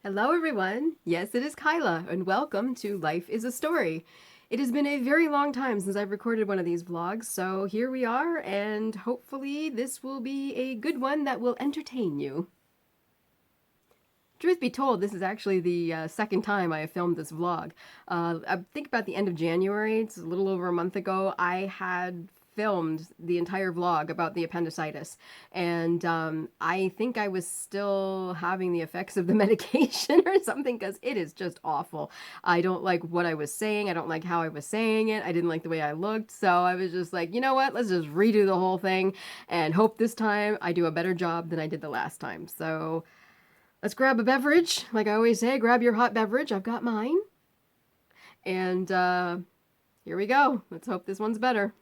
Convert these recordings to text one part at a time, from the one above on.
Hello, everyone. Yes, it is Kyla, and welcome to Life is a Story. It has been a very long time since I've recorded one of these vlogs, so here we are, and hopefully this will be a good one that will entertain you. Truth be told, this is actually the second time I have filmed this vlog. I think about the end of January, it's a little over a month ago, I had filmed the entire vlog about the appendicitis, and I think I was still having the effects of the medication or something, because it is just awful. I don't like what I was saying, I don't like how I was saying it, I didn't like the way I looked, so I was just like, you know what, let's just redo the whole thing and hope this time I do a better job than I did the last time. So let's grab a beverage. Like I always say, grab your hot beverage. I've got mine. And here we go. Let's hope this one's better.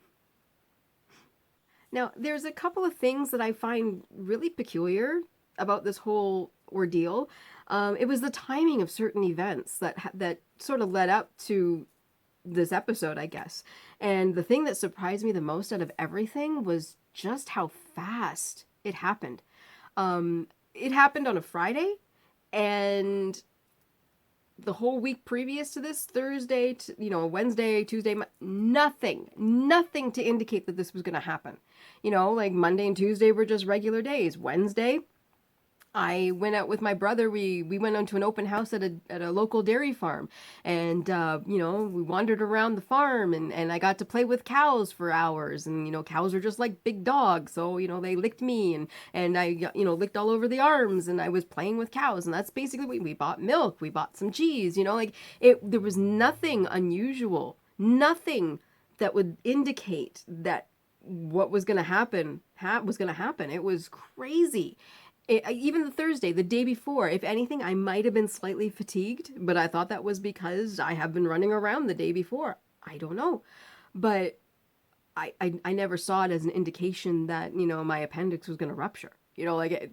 Now, there's a couple of things that I find really peculiar about this whole ordeal. It was the timing of certain events that sort of led up to this episode, I guess. And the thing that surprised me the most out of everything was just how fast it happened. It happened on a Friday, and the whole week previous to this, Thursday, Wednesday, Tuesday, nothing to indicate that this was going to happen. Like Monday and Tuesday were just regular days. Wednesday, I went out with my brother. We went onto an open house at a local dairy farm, and we wandered around the farm, and I got to play with cows for hours. And cows are just like big dogs, so they licked me, and I licked all over the arms, and I was playing with cows, and that's basically what we bought. Milk, we bought some cheese. There was nothing unusual, nothing that would indicate that what was going to happen was going to happen. It was crazy. Even the Thursday, the day before, if anything, I might have been slightly fatigued, but I thought that was because I have been running around the day before. I don't know. But I never saw it as an indication that, my appendix was going to rupture.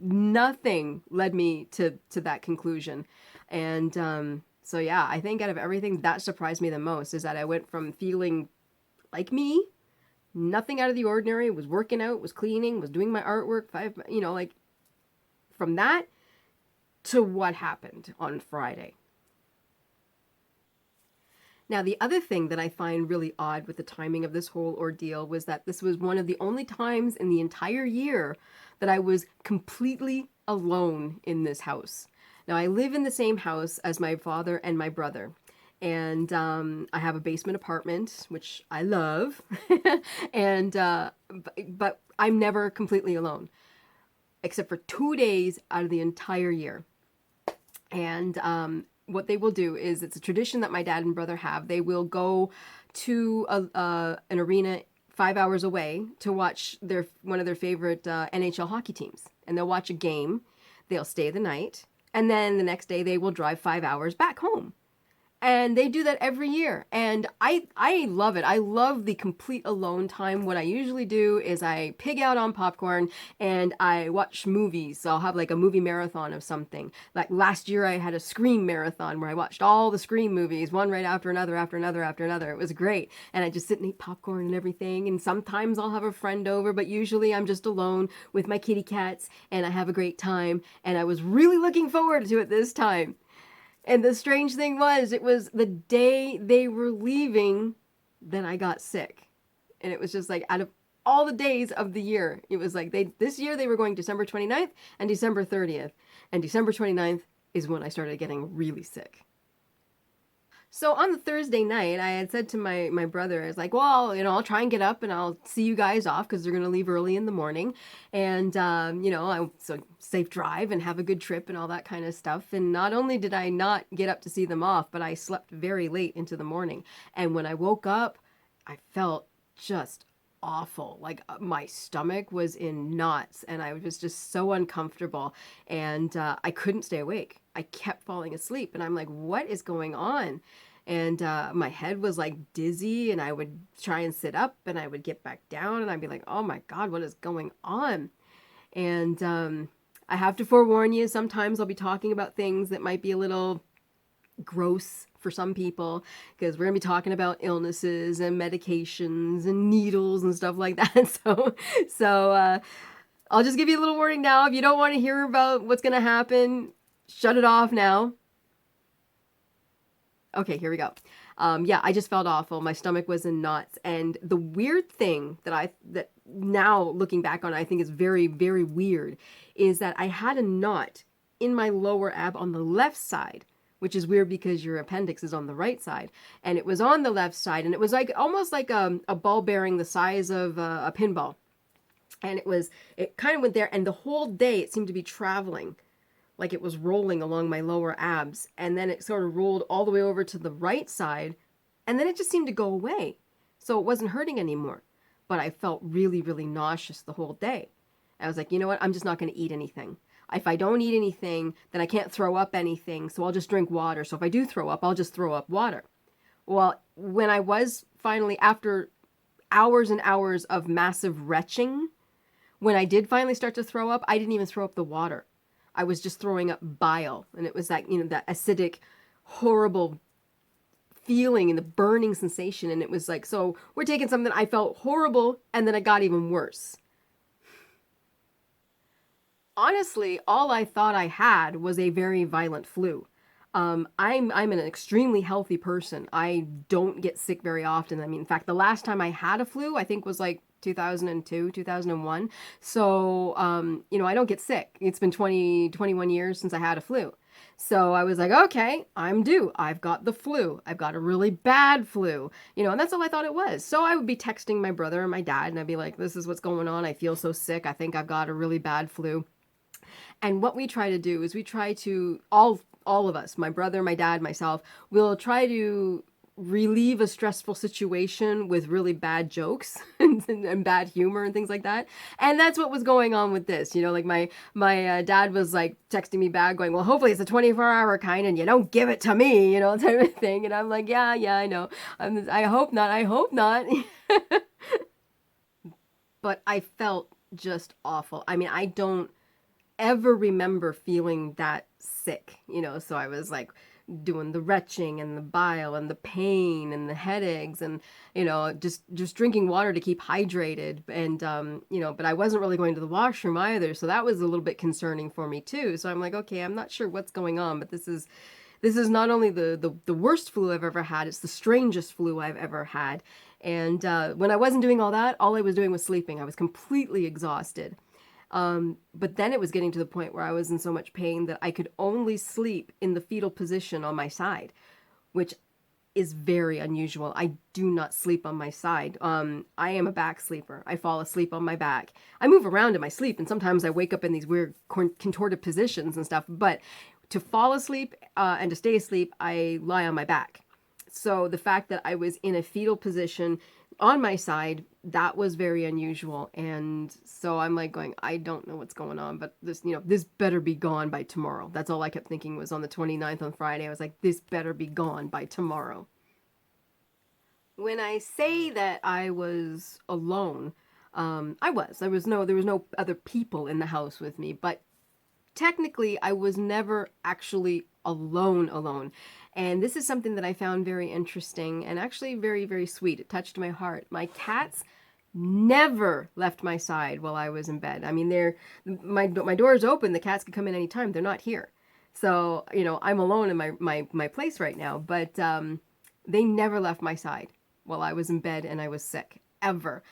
Nothing led me to that conclusion. And so, yeah, I think out of everything, that surprised me the most is that I went from feeling like me, nothing out of the ordinary, was working out, was cleaning, was doing my artwork, from that to what happened on Friday. Now, the other thing that I find really odd with the timing of this whole ordeal was that this was one of the only times in the entire year that I was completely alone in this house. Now, I live in the same house as my father and my brother. And I have a basement apartment, which I love. And but I'm never completely alone, except for 2 days out of the entire year. And what they will do is, it's a tradition that my dad and brother have. They will go to an arena 5 hours away to watch one of their favorite NHL hockey teams. And they'll watch a game, they'll stay the night, and then the next day they will drive 5 hours back home. And they do that every year. And I love it. I love the complete alone time. What I usually do is I pig out on popcorn and I watch movies. So I'll have like a movie marathon of something. Like last year I had a Scream marathon where I watched all the Scream movies, one right after another, after another, after another. It was great. And I just sit and eat popcorn and everything. And sometimes I'll have a friend over, but usually I'm just alone with my kitty cats and I have a great time. And I was really looking forward to it this time. And the strange thing was, it was the day they were leaving that I got sick. And it was just like, out of all the days of the year, it was like this year they were going December 29th and December 30th. And December 29th is when I started getting really sick. So on the Thursday night, I had said to my brother, I was like, well, I'll try and get up and I'll see you guys off because they're going to leave early in the morning. And, so safe drive and have a good trip and all that kind of stuff. And not only did I not get up to see them off, but I slept very late into the morning. And when I woke up, I felt just awful. Like my stomach was in knots and I was just so uncomfortable, and I couldn't stay awake. I kept falling asleep and I'm like, what is going on? And my head was like dizzy, and I would try and sit up and I would get back down and I'd be like, oh my God, what is going on? And I have to forewarn you, sometimes I'll be talking about things that might be a little gross for some people, because we're going to be talking about illnesses and medications and needles and stuff like that. So I'll just give you a little warning now. If you don't want to hear about what's going to happen, shut it off now. Okay, here we go. Yeah, I just felt awful. My stomach was in knots. And the weird thing that now looking back on, I think is very, very weird, is that I had a knot in my lower ab on the left side, which is weird because your appendix is on the right side. And it was on the left side, and it was like almost like a ball bearing the size of a pinball. And it kind of went there, and the whole day it seemed to be traveling, like it was rolling along my lower abs, and then it sort of rolled all the way over to the right side, and then it just seemed to go away. So it wasn't hurting anymore, but I felt really, really nauseous the whole day. I was like, you know what? I'm just not going to eat anything. If I don't eat anything, then I can't throw up anything, so I'll just drink water. So if I do throw up, I'll just throw up water. Well, when I was finally, after hours and hours of massive retching, when I did finally start to throw up, I didn't even throw up the water. I was just throwing up bile, and it was that, that acidic, horrible feeling and the burning sensation. And it was like, so we're taking something I felt horrible, and then it got even worse. Honestly, all I thought I had was a very violent flu. I'm an extremely healthy person. I don't get sick very often. I mean, in fact, the last time I had a flu, I think was like 2002, 2001. So, I don't get sick. It's been 21 years since I had a flu. So I was like, okay, I'm due. I've got the flu. I've got a really bad flu, and that's all I thought it was. So I would be texting my brother and my dad, and I'd be like, this is what's going on. I feel so sick. I think I've got a really bad flu. And what we try to do is we try to, all of us, my brother, my dad, myself, will try to relieve a stressful situation with really bad jokes and bad humor and things like that. And that's what was going on with this. Like my dad was like texting me back going, well, hopefully it's a 24-hour kind and you don't give it to me, type of thing. And I'm like, yeah, I know. I hope not. But I felt just awful. I mean, I don't ever remember feeling that sick, so I was like doing the retching and the bile and the pain and the headaches and, just drinking water to keep hydrated. And, but I wasn't really going to the washroom either. So that was a little bit concerning for me too. So I'm like, okay, I'm not sure what's going on, but this is not only the worst flu I've ever had, it's the strangest flu I've ever had. And when I wasn't doing all that, all I was doing was sleeping. I was completely exhausted. But then it was getting to the point where I was in so much pain that I could only sleep in the fetal position on my side, which is very unusual. I do not sleep on my side. I am a back sleeper. I fall asleep on my back. I move around in my sleep, and sometimes I wake up in these weird contorted positions and stuff. But to fall asleep and to stay asleep, I lie on my back. So the fact that I was in a fetal position on my side, that was very unusual. And so I'm like going, I don't know what's going on, but this better be gone by tomorrow. That's all I kept thinking was on the 29th on Friday. I was like, this better be gone by tomorrow. When I say that I was alone, there was no other people in the house with me, but technically I was never actually alone. And this is something that I found very interesting and actually very, very sweet. It touched my heart. My cats never left my side while I was in bed. I mean, my door is open. The cats can come in anytime. They're not here. So, I'm alone in my place right now, but they never left my side while I was in bed and I was sick, ever.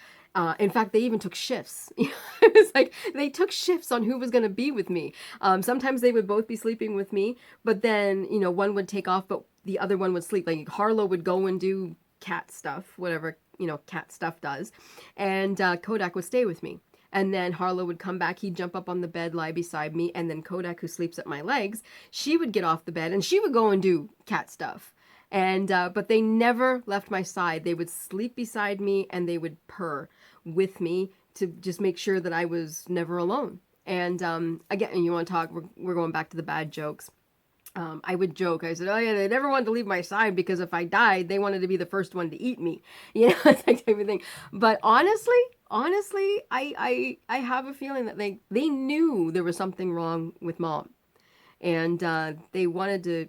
In fact, they even took shifts. It was like they took shifts on who was going to be with me. Sometimes they would both be sleeping with me, but then, one would take off, but the other one would sleep. Like Harlow would go and do cat stuff, whatever, cat stuff does. And Kodak would stay with me. And then Harlow would come back. He'd jump up on the bed, lie beside me. And then Kodak, who sleeps at my legs, she would get off the bed and she would go and do cat stuff. And but they never left my side. They would sleep beside me and they would purr, with me to just make sure that I was never alone. And again, you want to talk, we're going back to the bad jokes. I would joke. I said, "Oh yeah, they never wanted to leave my side because if I died, they wanted to be the first one to eat me." You know, that type of thing. But honestly, I have a feeling that they knew there was something wrong with mom, and they wanted to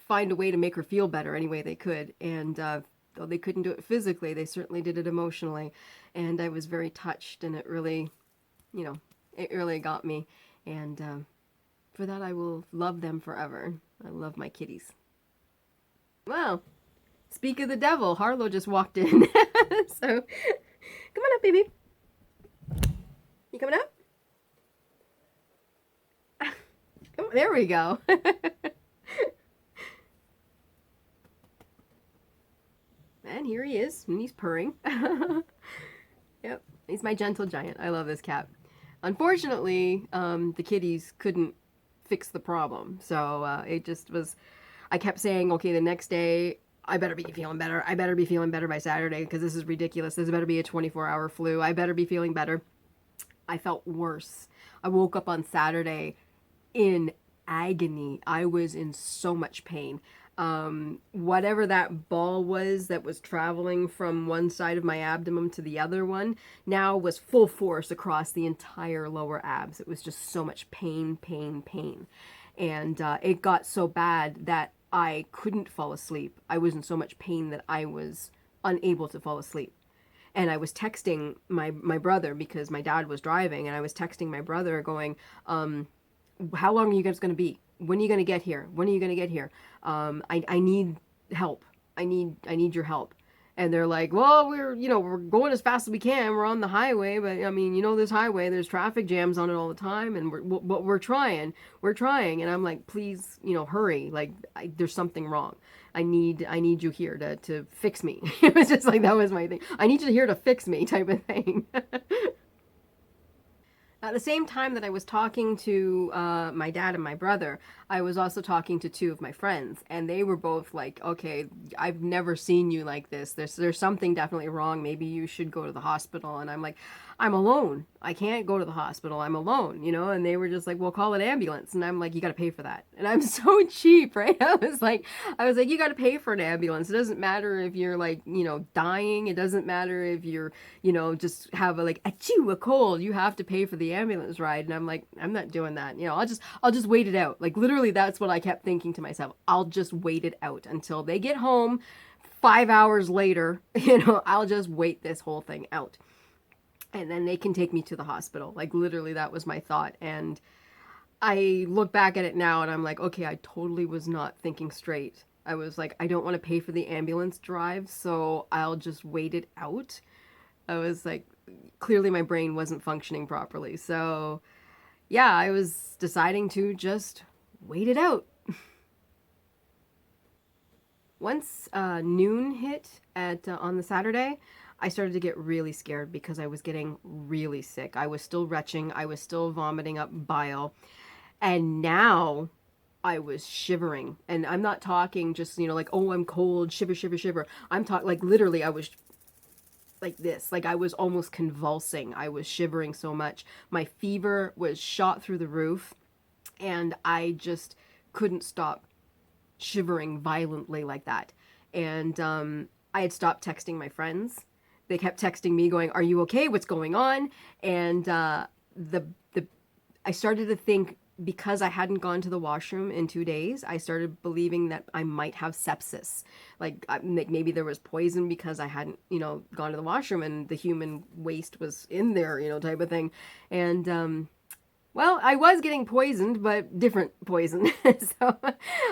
find a way to make her feel better any way they could. And though they couldn't do it physically, they certainly did it emotionally. And I was very touched, and it really, you know, it really got me. And for that, I will love them forever. I love my kitties. Well, speak of the devil, Harlow just walked in. So, come on up, baby. You coming up? Come on, there we go. And here he is, and he's purring. Yep, he's my gentle giant. I love this cat. Unfortunately, the kitties couldn't fix the problem. So it just was, I kept saying, okay, the next day, I better be feeling better. I better be feeling better by Saturday because this is ridiculous. This better be a 24-hour flu. I better be feeling better. I felt worse. I woke up on Saturday in agony. I was in so much pain. Whatever that ball was that was traveling from one side of my abdomen to the other one now was full force across the entire lower abs. It was just so much pain, pain, pain. And it got so bad that I couldn't fall asleep. I was in so much pain that I was unable to fall asleep. And I was texting my brother because my dad was driving, and I was texting my brother going, how long are you guys going to be? When are you going to get here? When are you going to get here? I need help. I need your help. And they're like, well, we're going as fast as we can. We're on the highway, but I mean, this highway, there's traffic jams on it all the time. And we're trying. And I'm like, please, hurry. Like, there's something wrong. I need you here to fix me. It was just like, that was my thing. I need you here to fix me type of thing. At the same time that I was talking to my dad and my brother, I was also talking to two of my friends, and they were both like, okay, I've never seen you like this. There's something definitely wrong. Maybe you should go to the hospital. And I'm like, I'm alone. I can't go to the hospital. I'm alone, and they were just like, well, call an ambulance. And I'm like, you got to pay for that. And I'm so cheap, right? I was like, you got to pay for an ambulance. It doesn't matter if you're like, dying. It doesn't matter if you're, just have a cold. You have to pay for the ambulance ride. And I'm like, I'm not doing that. I'll just wait it out. Like, literally, that's what I kept thinking to myself. I'll just wait it out until they get home 5 hours later. I'll just wait this whole thing out. And then they can take me to the hospital. Like, literally, that was my thought. And I look back at it now and I'm like, okay, I totally was not thinking straight. I was like, I don't want to pay for the ambulance drive, so I'll just wait it out. I was like, clearly my brain wasn't functioning properly. So, yeah, I was deciding to just wait it out. Once noon hit on the Saturday, I started to get really scared because I was getting really sick. I was still retching. I was still vomiting up bile. And now I was shivering. And I'm not talking just, like, oh, I'm cold, shiver, shiver, shiver. I'm talking, like, literally, I was like this. Like, I was almost convulsing. I was shivering so much. My fever was shot through the roof. And I just couldn't stop shivering violently like that. And I had stopped texting my friends. They kept texting me going, are you okay? What's going on? And I started to think, because I hadn't gone to the washroom in 2 days, I started believing that I might have sepsis. Like maybe there was poison because I hadn't, gone to the washroom and the human waste was in there, type of thing. And well, I was getting poisoned, but different poison. So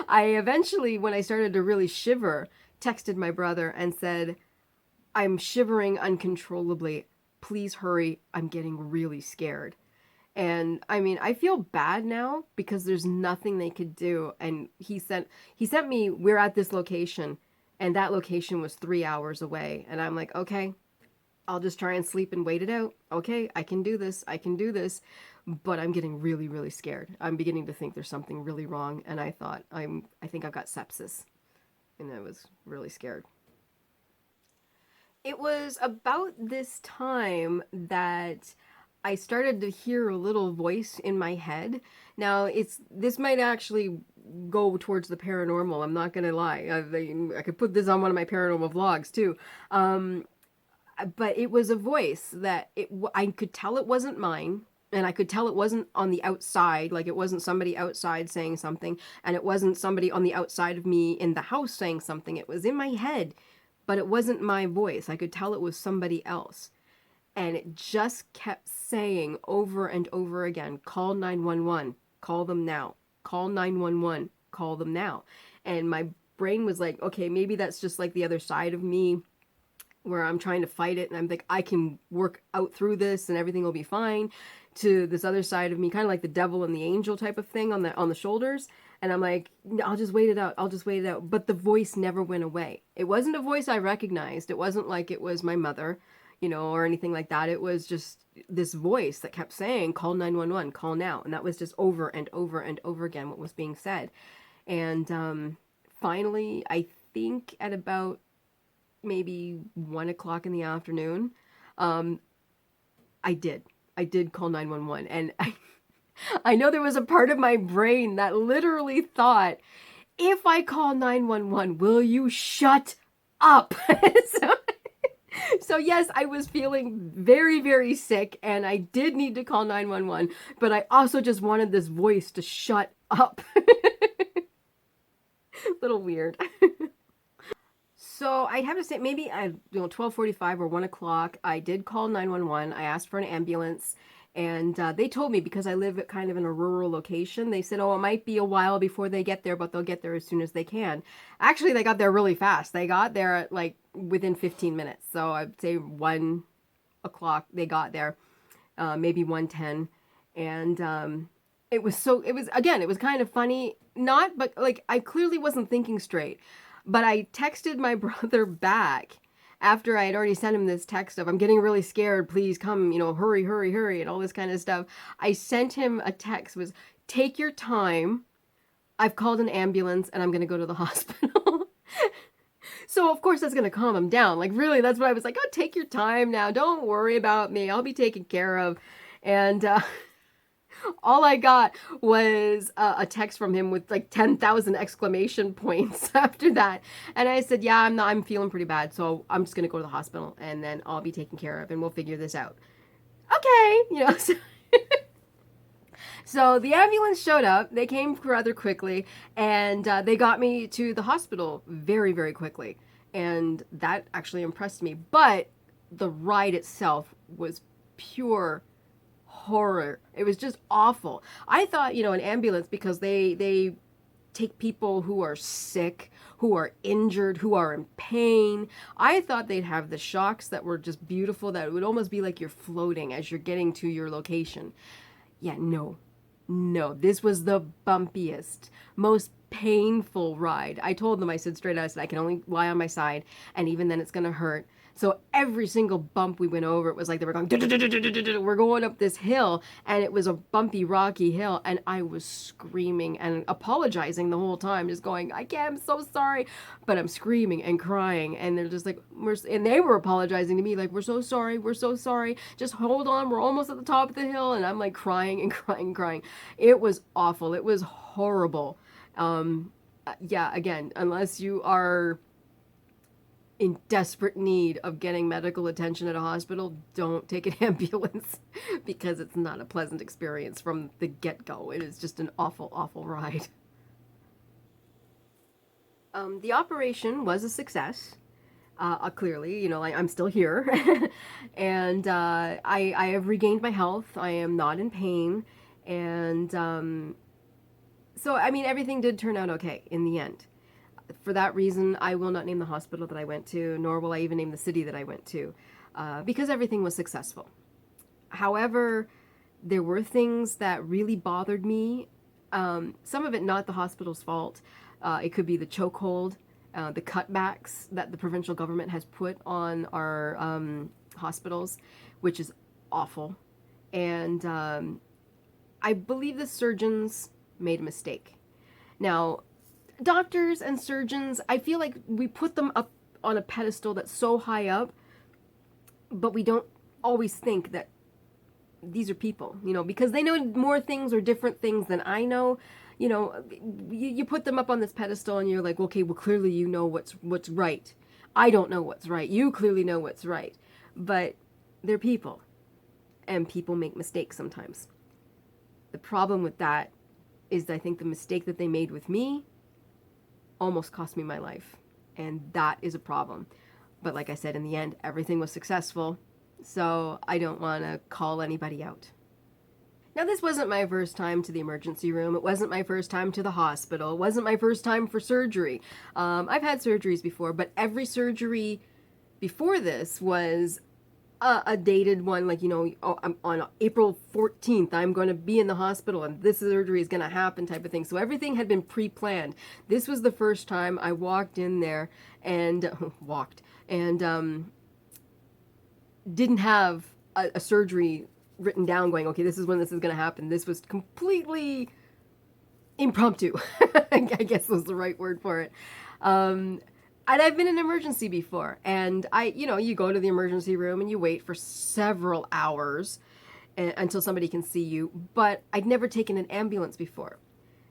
I eventually, when I started to really shiver, texted my brother and said, I'm shivering uncontrollably. Please hurry. I'm getting really scared. And I mean, I feel bad now because there's nothing they could do. And he sent me, we're at this location, and that location was 3 hours away. And I'm like, okay, I'll just try and sleep and wait it out. Okay, I can do this. I can do this. But I'm getting really, really scared. I'm beginning to think there's something really wrong. And I thought, I think I've got sepsis. And I was really scared. It was about this time that I started to hear a little voice in my head. Now, this might actually go towards the paranormal. I'm not gonna lie. I could put this on one of my paranormal vlogs too. Um, but it was a voice that I could tell it wasn't mine. And I could tell it wasn't on the outside, like it wasn't somebody outside saying something, and it wasn't somebody on the outside of me in the house saying something. It was in my head, but it wasn't my voice. I could tell it was somebody else. And it just kept saying over and over again, call 911, call them now, call 911, call them now. And my brain was like, okay, maybe that's just like the other side of me where I'm trying to fight it and I'm like, I can work out through this and everything will be fine, to this other side of me, kind of like the devil and the angel type of thing on the shoulders. And I'm like, I'll just wait it out. I'll just wait it out. But the voice never went away. It wasn't a voice I recognized. It wasn't like it was my mother, or anything like that. It was just this voice that kept saying, call 911, call now. And that was just over and over and over again what was being said. And finally, I think at about maybe 1 o'clock in the afternoon, um, I did call 911. And I know there was a part of my brain that literally thought, if I call 911, will you shut up? So yes, I was feeling very, very sick and I did need to call 911, but I also just wanted this voice to shut up. Little weird. So I have to say, maybe 12:45 or 1 o'clock, I did call 911. I asked for an ambulance, and they told me, because I live at kind of in a rural location, they said, oh, it might be a while before they get there, but they'll get there as soon as they can. Actually, they got there really fast. They got there at like within 15 minutes. So I'd say 1 o'clock they got there, maybe 1:10, and it was kind of funny. Not, but like I clearly wasn't thinking straight. But I texted my brother back after I had already sent him this text of, I'm getting really scared, please come, hurry, hurry, hurry, and all this kind of stuff. I sent him a text, was, take your time. I've called an ambulance and I'm going to go to the hospital. So of course that's going to calm him down. Like really, that's what I was like, oh, take your time now. Don't worry about me. I'll be taken care of. And all I got was a text from him with like 10,000 exclamation points after that. And I said, yeah, I'm feeling pretty bad. So I'm just going to go to the hospital and then I'll be taken care of and we'll figure this out. Okay. So the ambulance showed up. They came rather quickly and they got me to the hospital very, very quickly. And that actually impressed me. But the ride itself was pure horror. It was just awful. I thought, an ambulance, because they take people who are sick, who are injured, who are in pain. I thought they'd have the shocks that were just beautiful, that it would almost be like you're floating as you're getting to your location. Yeah, no, this was the bumpiest, most painful ride. I told them, I said straight out, I said, I can only lie on my side, and even then it's going to hurt. So every single bump we went over, it was like they were going, we're going up this hill, and it was a bumpy, rocky hill, and I was screaming and apologizing the whole time, just going, I'm so sorry, but I'm screaming and crying, and they're just like, and they were apologizing to me, like, we're so sorry, just hold on, we're almost at the top of the hill, and I'm like crying and crying and crying. It was awful. It was horrible. Yeah, again, unless you are in desperate need of getting medical attention at a hospital, don't take an ambulance, because it's not a pleasant experience from the get-go. It is just an awful, awful ride. The operation was a success. Clearly, I'm still here, and I have regained my health. I am not in pain, and so I mean everything did turn out okay in the end. For that reason, I will not name the hospital that I went to, nor will I even name the city that I went to, because everything was successful. However, there were things that really bothered me. Some of it not the hospital's fault. It could be the chokehold, the cutbacks that the provincial government has put on our hospitals, which is awful. And I believe the surgeons made a mistake. Now, doctors and surgeons, I feel like we put them up on a pedestal that's so high up But we don't always think that these are people, because they know more things or different things than I know. You put them up on this pedestal and you're like, okay, well, clearly you know what's right. I don't know what's right. You clearly know what's right. But they're people, and people make mistakes sometimes. The problem with that is I think the mistake that they made with me almost cost me my life. And that is a problem. But like I said, in the end, everything was successful. So I don't want to call anybody out. Now, this wasn't my first time to the emergency room. It wasn't my first time to the hospital. It wasn't my first time for surgery. I've had surgeries before, but every surgery before this was a dated one, like, I'm on April 14th, I'm going to be in the hospital and this surgery is going to happen type of thing. So everything had been pre-planned. This was the first time I walked in there and didn't have a surgery written down going, okay, this is when this is going to happen. This was completely impromptu. I guess was the right word for it. And I've been in an emergency before, and you go to the emergency room and you wait for several hours until somebody can see you, but I'd never taken an ambulance before.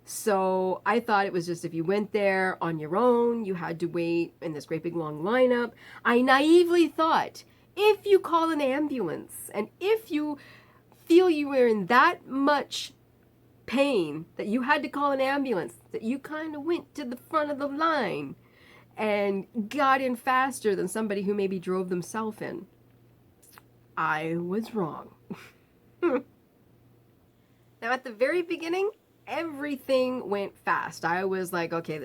So I thought it was just if you went there on your own, you had to wait in this great big long lineup. I naively thought, if you call an ambulance and if you feel you were in that much pain that you had to call an ambulance, that you kind of went to the front of the line and got in faster than somebody who maybe drove themselves in. I was wrong. Now, at the very beginning, everything went fast. I was like, okay,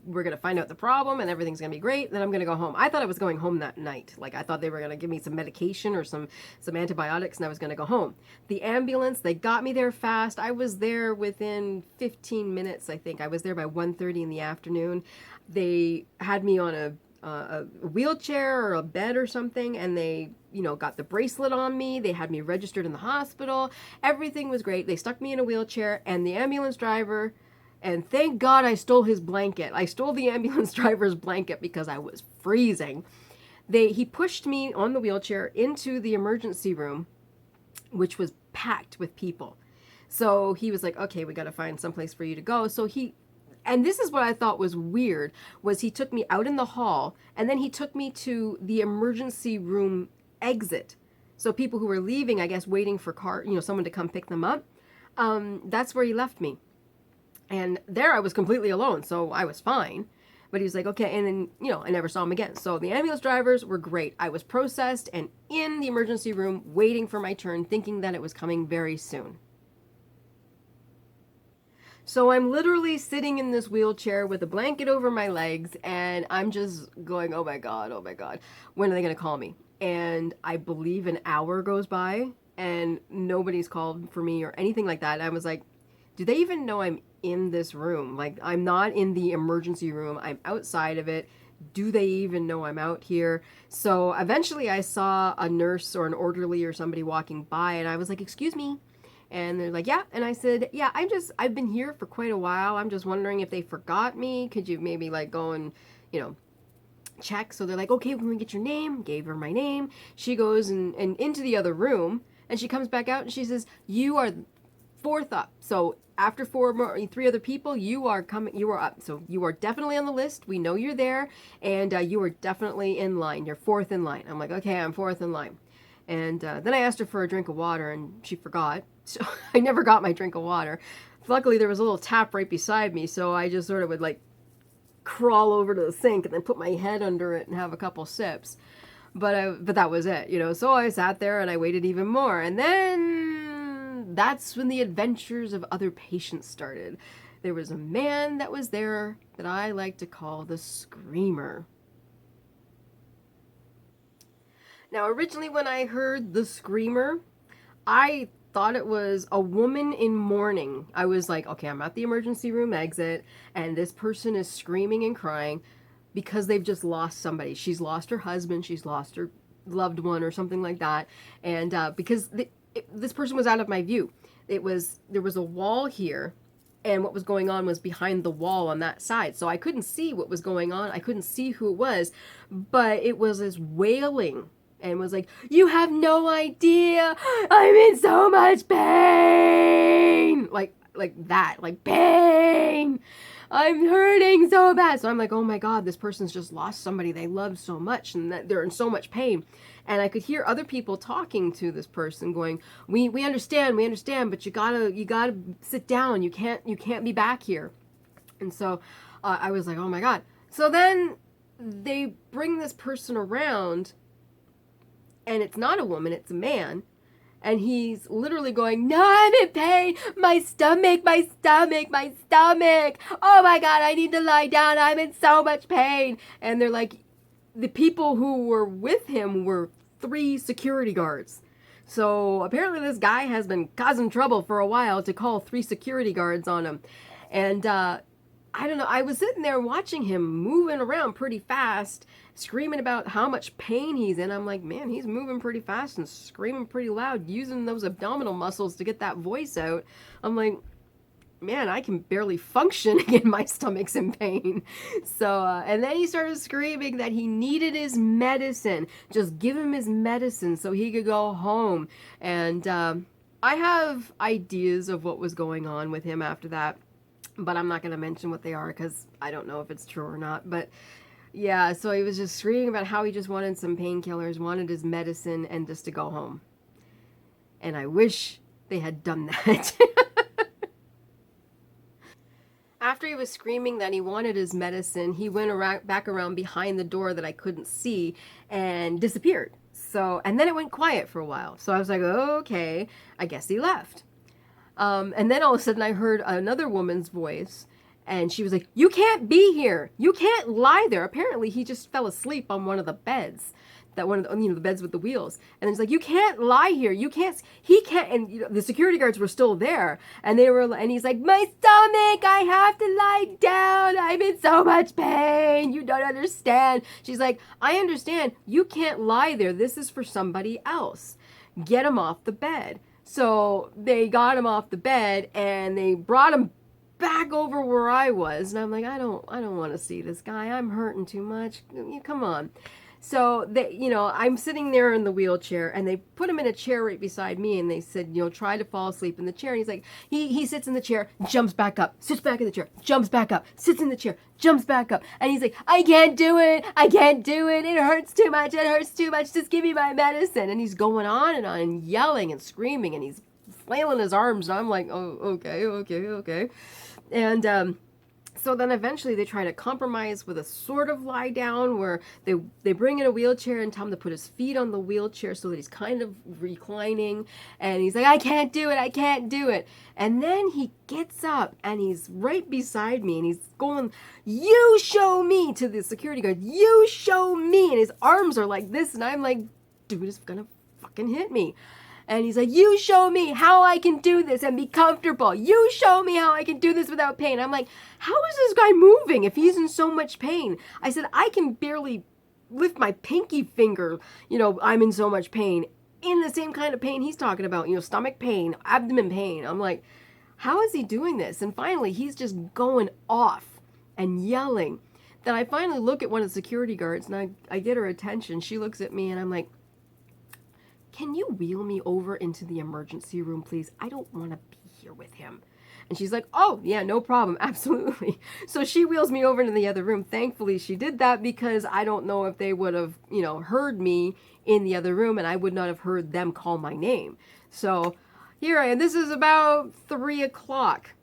we're gonna find out the problem and everything's gonna be great. Then I'm gonna go home. I thought I was going home that night. Like, I thought they were gonna give me some medication or some antibiotics and I was gonna go home. The ambulance, they got me there fast. I was there within 15 minutes, I think. I was there by 1:30 in the afternoon. They had me on a wheelchair or a bed or something, and they, got the bracelet on me. They had me registered in the hospital. Everything was great. They stuck me in a wheelchair, and the ambulance driver, and thank God I stole his blanket. I stole the ambulance driver's blanket because I was freezing. He pushed me on the wheelchair into the emergency room, which was packed with people. So he was like, okay, we got to find someplace for you to go. And this is what I thought was weird, was he took me out in the hall, and then he took me to the emergency room exit. So people who were leaving, I guess, waiting for someone to come pick them up, that's where he left me. And there I was completely alone, so I was fine. But he was like, okay, and then, I never saw him again. So the ambulance drivers were great. I was processed and in the emergency room waiting for my turn, thinking that it was coming very soon. So I'm literally sitting in this wheelchair with a blanket over my legs, and I'm just going, oh my God, when are they going to call me? And I believe an hour goes by, and nobody's called for me or anything like that. And I was like, do they even know I'm in this room? Like, I'm not in the emergency room. I'm outside of it. Do they even know I'm out here? So eventually I saw a nurse or an orderly or somebody walking by, and I was like, excuse me. And they're like, yeah. And I said, yeah, I've been here for quite a while. I'm just wondering if they forgot me. Could you maybe go and, check? So they're like, okay, when we get your name. Gave her my name. She goes and into the other room, and she comes back out and she says, you are fourth up. So after 3 other people, you are up. So you are definitely on the list. We know you're there, and you are definitely in line. You're fourth in line. I'm like, okay, I'm fourth in line. And then I asked her for a drink of water, and she forgot. So I never got my drink of water. Luckily, there was a little tap right beside me, so I just sort of would crawl over to the sink and then put my head under it and have a couple sips. But that was it, So I sat there and I waited even more. And then that's when the adventures of other patients started. There was a man that was there that I like to call the Screamer. Now, originally when I heard the Screamer, I thought it was a woman in mourning. I was like, okay, I'm at the emergency room exit, and this person is screaming and crying because they've just lost somebody. She's lost her husband, she's lost her loved one or something like that, and because this person was out of my view. There was a wall here, and what was going on was behind the wall on that side. So I couldn't see what was going on. I couldn't see who it was, but it was this wailing and was like, "You have no idea. I'm in so much pain." Like that, like pain. I'm hurting so bad. So I'm like, oh my God, this person's just lost somebody they love so much and that they're in so much pain. And I could hear other people talking to this person going, we understand, but you gotta sit down. You can't be back here. And so I was like, oh my God. So then they bring this person around, and it's not a woman, it's a man. And he's literally going, "No, I'm in pain. My stomach. Oh my God, I need to lie down. I'm in so much pain." And they're like, the people who were with him were 3 security guards. So apparently this guy has been causing trouble for a while to call 3 security guards on him. And I don't know, I was sitting there watching him moving around pretty fast, screaming about how much pain he's in. I'm like, man, he's moving pretty fast and screaming pretty loud, using those abdominal muscles to get that voice out. I'm like, man, I can barely function again. My stomach's in pain. So, and then he started screaming that he needed his medicine. Just give him his medicine so he could go home. And I have ideas of what was going on with him after that, but I'm not going to mention what they are because I don't know if it's true or not. But yeah, so he was just screaming about how he just wanted some painkillers, wanted his medicine, and just to go home. And I wish they had done that. After he was screaming that he wanted his medicine, he went back around behind the door that I couldn't see and disappeared. So, and then it went quiet for a while. So I was like, okay, I guess he left. And then all of a sudden I heard another woman's voice, and she was like, "You can't be here. You can't lie there." Apparently he just fell asleep on one of the beds, that one of the, the beds with the wheels. And he's like, "You can't lie here. You can't," he can't. And the security guards were still there, and and he's like, "My stomach, I have to lie down. I'm in so much pain. You don't understand." She's like, "I understand. You can't lie there. This is for somebody else. Get him off the bed." So they got him off the bed and they brought him back over where I was. And I'm like, I don't want to see this guy. I'm hurting too much. Come on. So they, I'm sitting there in the wheelchair, and they put him in a chair right beside me, and they said, try to fall asleep in the chair. And he's like, he sits in the chair, jumps back up, sits back in the chair, jumps back up, sits in the chair, jumps back up. And he's like, I can't do it. It hurts too much. Just give me my medicine. And he's going on and yelling and screaming, and he's flailing his arms. And I'm like, oh, okay. And, so then eventually they try to compromise with a sort of lie down where they bring in a wheelchair and tell him to put his feet on the wheelchair so that he's kind of reclining. And he's like, I can't do it. And then he gets up and he's right beside me and he's going, "You show me," to the security guard. "You show me." And his arms are like this. And I'm like, dude is gonna fucking hit me. And he's like, "You show me how I can do this and be comfortable. You show me how I can do this without pain." I'm like, how is this guy moving if he's in so much pain? I said, I can barely lift my pinky finger. I'm in so much pain. In the same kind of pain he's talking about, stomach pain, abdomen pain. I'm like, how is he doing this? And finally, he's just going off and yelling. Then I finally look at one of the security guards and I get her attention. She looks at me and I'm like, "Can you wheel me over into the emergency room, please? I don't want to be here with him." And she's like, "Oh, yeah, no problem. Absolutely." So she wheels me over into the other room. Thankfully, she did that because I don't know if they would have, heard me in the other room, and I would not have heard them call my name. So here I am. This is about 3:00.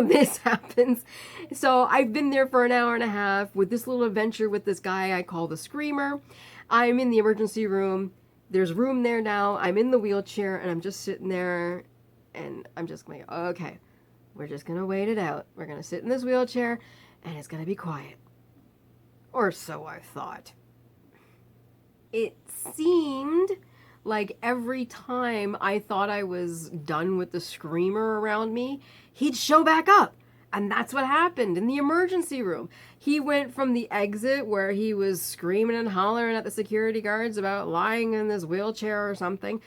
This happens. So I've been there for an hour and a half with this little adventure with this guy I call the Screamer. I'm in the emergency room. There's room there now. I'm in the wheelchair and I'm just sitting there and I'm just going, okay, we're just going to wait it out. We're going to sit in this wheelchair and it's going to be quiet. Or so I thought. It seemed like every time I thought I was done with the Screamer around me, he'd show back up. And that's what happened in the emergency room. He went from the exit where he was screaming and hollering at the security guards about lying in this wheelchair or something,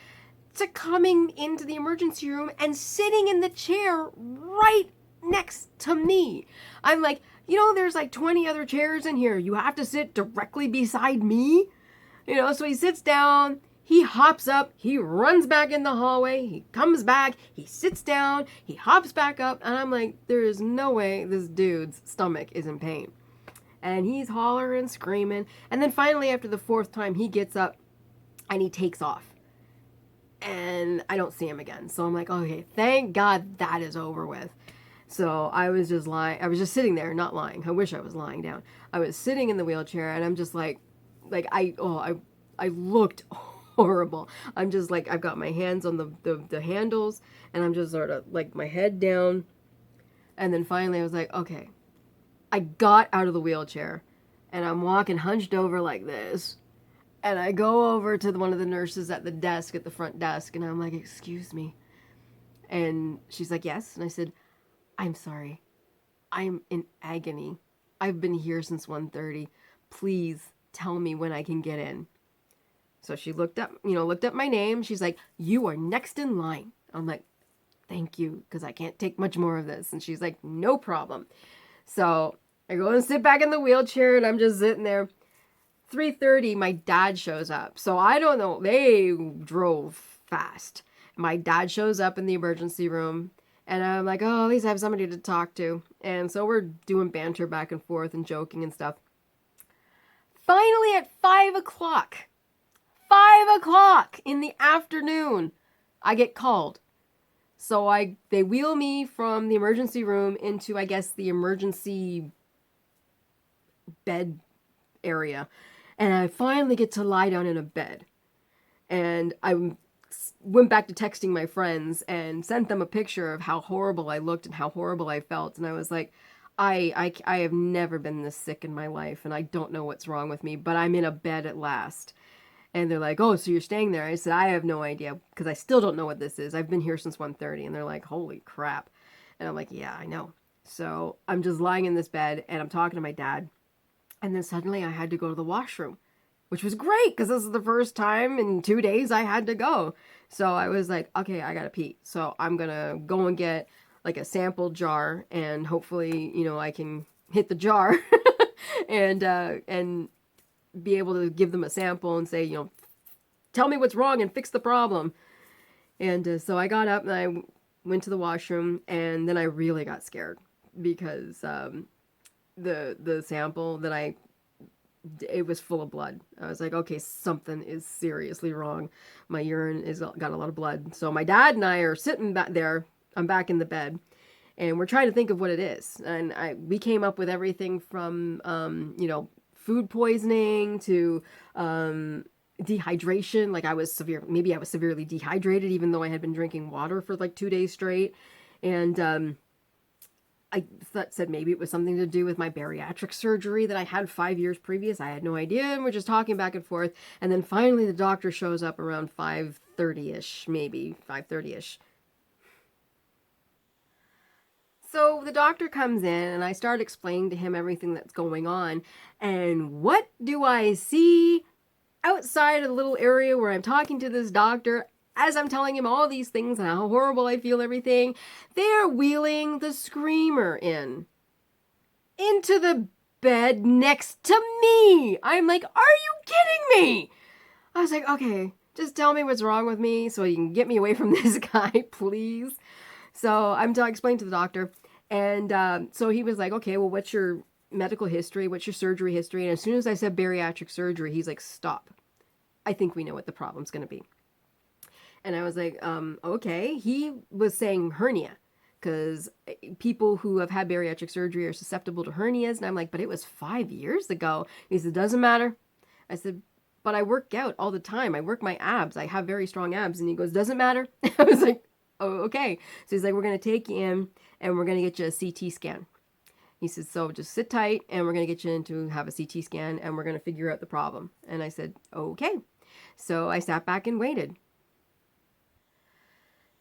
to coming into the emergency room and sitting in the chair right next to me. I'm like, there's like 20 other chairs in here. You have to sit directly beside me? You know, so he sits down, he hops up, he runs back in the hallway, he comes back, he sits down, he hops back up, and I'm like, there is no way this dude's stomach is in pain. And he's hollering, screaming, and then finally after the fourth time, he gets up and he takes off. And I don't see him again. So I'm like, okay, thank God that is over with. So I was just lying. I was just sitting there, not lying. I wish I was lying down. I was sitting in the wheelchair, and I'm just like I looked horrible. I'm just like, I've got my hands on the handles, and I'm just sort of like my head down. And then finally I was like, okay. I got out of the wheelchair, and I'm walking hunched over like this. And I go over to one of the nurses at the desk, at the front desk, and I'm like, excuse me. And she's like, yes. And I said, I'm sorry. I'm in agony. I've been here since 1:30. Please tell me when I can get in. So she looked up my name. She's like, you are next in line. I'm like, thank you, because I can't take much more of this. And she's like, no problem. So I go and sit back in the wheelchair, and I'm just sitting there. 3:30, my dad shows up. So I don't know. They drove fast. My dad shows up in the emergency room, and I'm like, oh, at least I have somebody to talk to. And so we're doing banter back and forth and joking and stuff. Finally, at 5 o'clock in the afternoon, I get called. So they wheel me from the emergency room into, I guess, the emergency bed area. And I finally get to lie down in a bed. And I went back to texting my friends and sent them a picture of how horrible I looked and how horrible I felt. And I was like, I have never been this sick in my life, and I don't know what's wrong with me, but I'm in a bed at last. And they're like, oh, so you're staying there? I said, I have no idea, because I still don't know what this is. I've been here since 1:30. And they're like, holy crap. And I'm like, yeah, I know. So I'm just lying in this bed, and I'm talking to my dad. And then suddenly I had to go to the washroom, which was great, because this is the first time in 2 days I had to go. So I was like, okay, I gotta pee. So I'm gonna go and get like a sample jar, and hopefully, I can hit the jar and be able to give them a sample and say, tell me what's wrong and fix the problem. And so I got up and I went to the washroom, and then I really got scared, because the sample that it was full of blood. I was like, okay, something is seriously wrong. My urine got a lot of blood. So my dad and I are sitting back there. I'm back in the bed, and we're trying to think of what it is. And we came up with everything from, food poisoning to dehydration. Like maybe I was severely dehydrated, even though I had been drinking water for like 2 days straight. And I said maybe it was something to do with my bariatric surgery that I had 5 years previous. I had no idea, and we're just talking back and forth. And then finally the doctor shows up around 5:30-ish, maybe 5:30-ish. So the doctor comes in, and I start explaining to him everything that's going on. And what do I see outside of the little area where I'm talking to this doctor? As I'm telling him all these things and how horrible I feel, everything, they're wheeling the screamer into the bed next to me. I'm like, are you kidding me? I was like, okay, just tell me what's wrong with me so you can get me away from this guy, please. So I'm explaining to the doctor. And so he was like, okay, well, what's your medical history? What's your surgery history? And as soon as I said bariatric surgery, he's like, stop. I think we know what the problem's going to be. And I was like, okay. He was saying hernia, because people who have had bariatric surgery are susceptible to hernias. And I'm like, but it was 5 years ago. He said, doesn't matter. I said, but I work out all the time. I work my abs. I have very strong abs. And he goes, doesn't matter. I was like, oh, okay. So he's like, we're going to take you in, and we're going to get you a CT scan. He said, so just sit tight, and we're going to get you in to have a CT scan, and we're going to figure out the problem. And I said, okay. So I sat back and waited.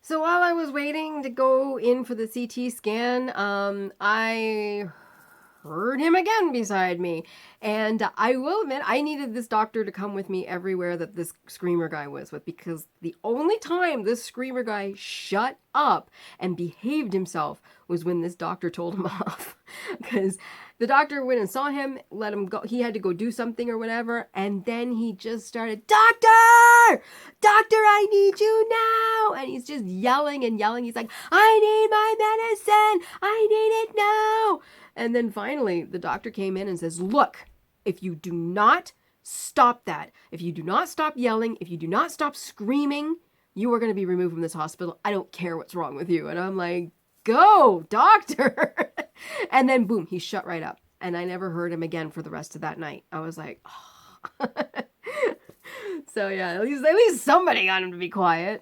So while I was waiting to go in for the CT scan, I heard him again beside me. And I will admit, I needed this doctor to come with me everywhere that this screamer guy was with, because the only time this screamer guy shut up and behaved himself was when this doctor told him off. Because the doctor went and saw him, let him go. He had to go do something or whatever. And then he just started, Doctor! Doctor, I need you now! And he's just yelling and yelling. He's like, I need my medicine! I need it now! And then finally, the doctor came in and says, look, if you do not stop that, if you do not stop yelling, if you do not stop screaming, you are going to be removed from this hospital. I don't care what's wrong with you. And I'm like, go, doctor. And then boom, he shut right up. And I never heard him again for the rest of that night. I was like, oh. So yeah, at least somebody got him to be quiet.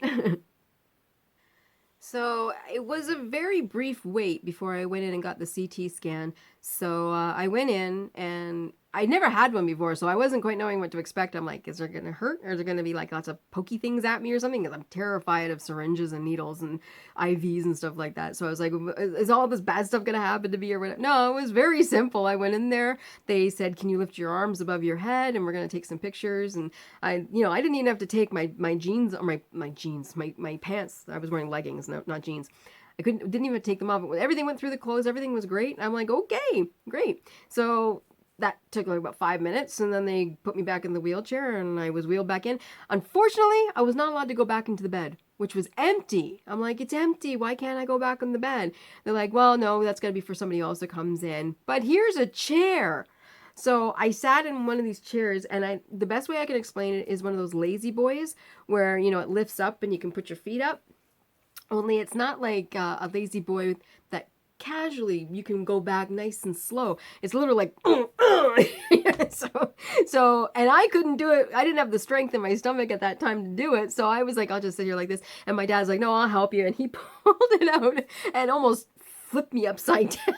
So it was a very brief wait before I went in and got the CT scan. So I went in, and I never had one before, so I wasn't quite knowing what to expect. I'm like, is it going to hurt? Or is there going to be like lots of pokey things at me or something? Because I'm terrified of syringes and needles and IVs and stuff like that. So I was like, is all this bad stuff going to happen to me or whatever? No, it was very simple. I went in there. They said, can you lift your arms above your head? And we're going to take some pictures. And I didn't even have to take my jeans or my pants. I was wearing leggings, not jeans. Didn't even take them off. Everything went through the clothes. Everything was great. I'm like, okay, great. So that took like about 5 minutes, and then they put me back in the wheelchair, and I was wheeled back in. Unfortunately, I was not allowed to go back into the bed, which was empty. I'm like, it's empty. Why can't I go back in the bed? They're like, well, no, that's got to be for somebody else that comes in. But here's a chair. So I sat in one of these chairs, and the best way I can explain it is one of those lazy boys where, it lifts up and you can put your feet up. Only it's not like a lazy boy that casually you can go back nice and slow. It's literally like, so, and I couldn't do it. I didn't have the strength in my stomach at that time to do it. So I was like, I'll just sit here like this. And my dad's like, no, I'll help you. And he pulled it out and almost flipped me upside down.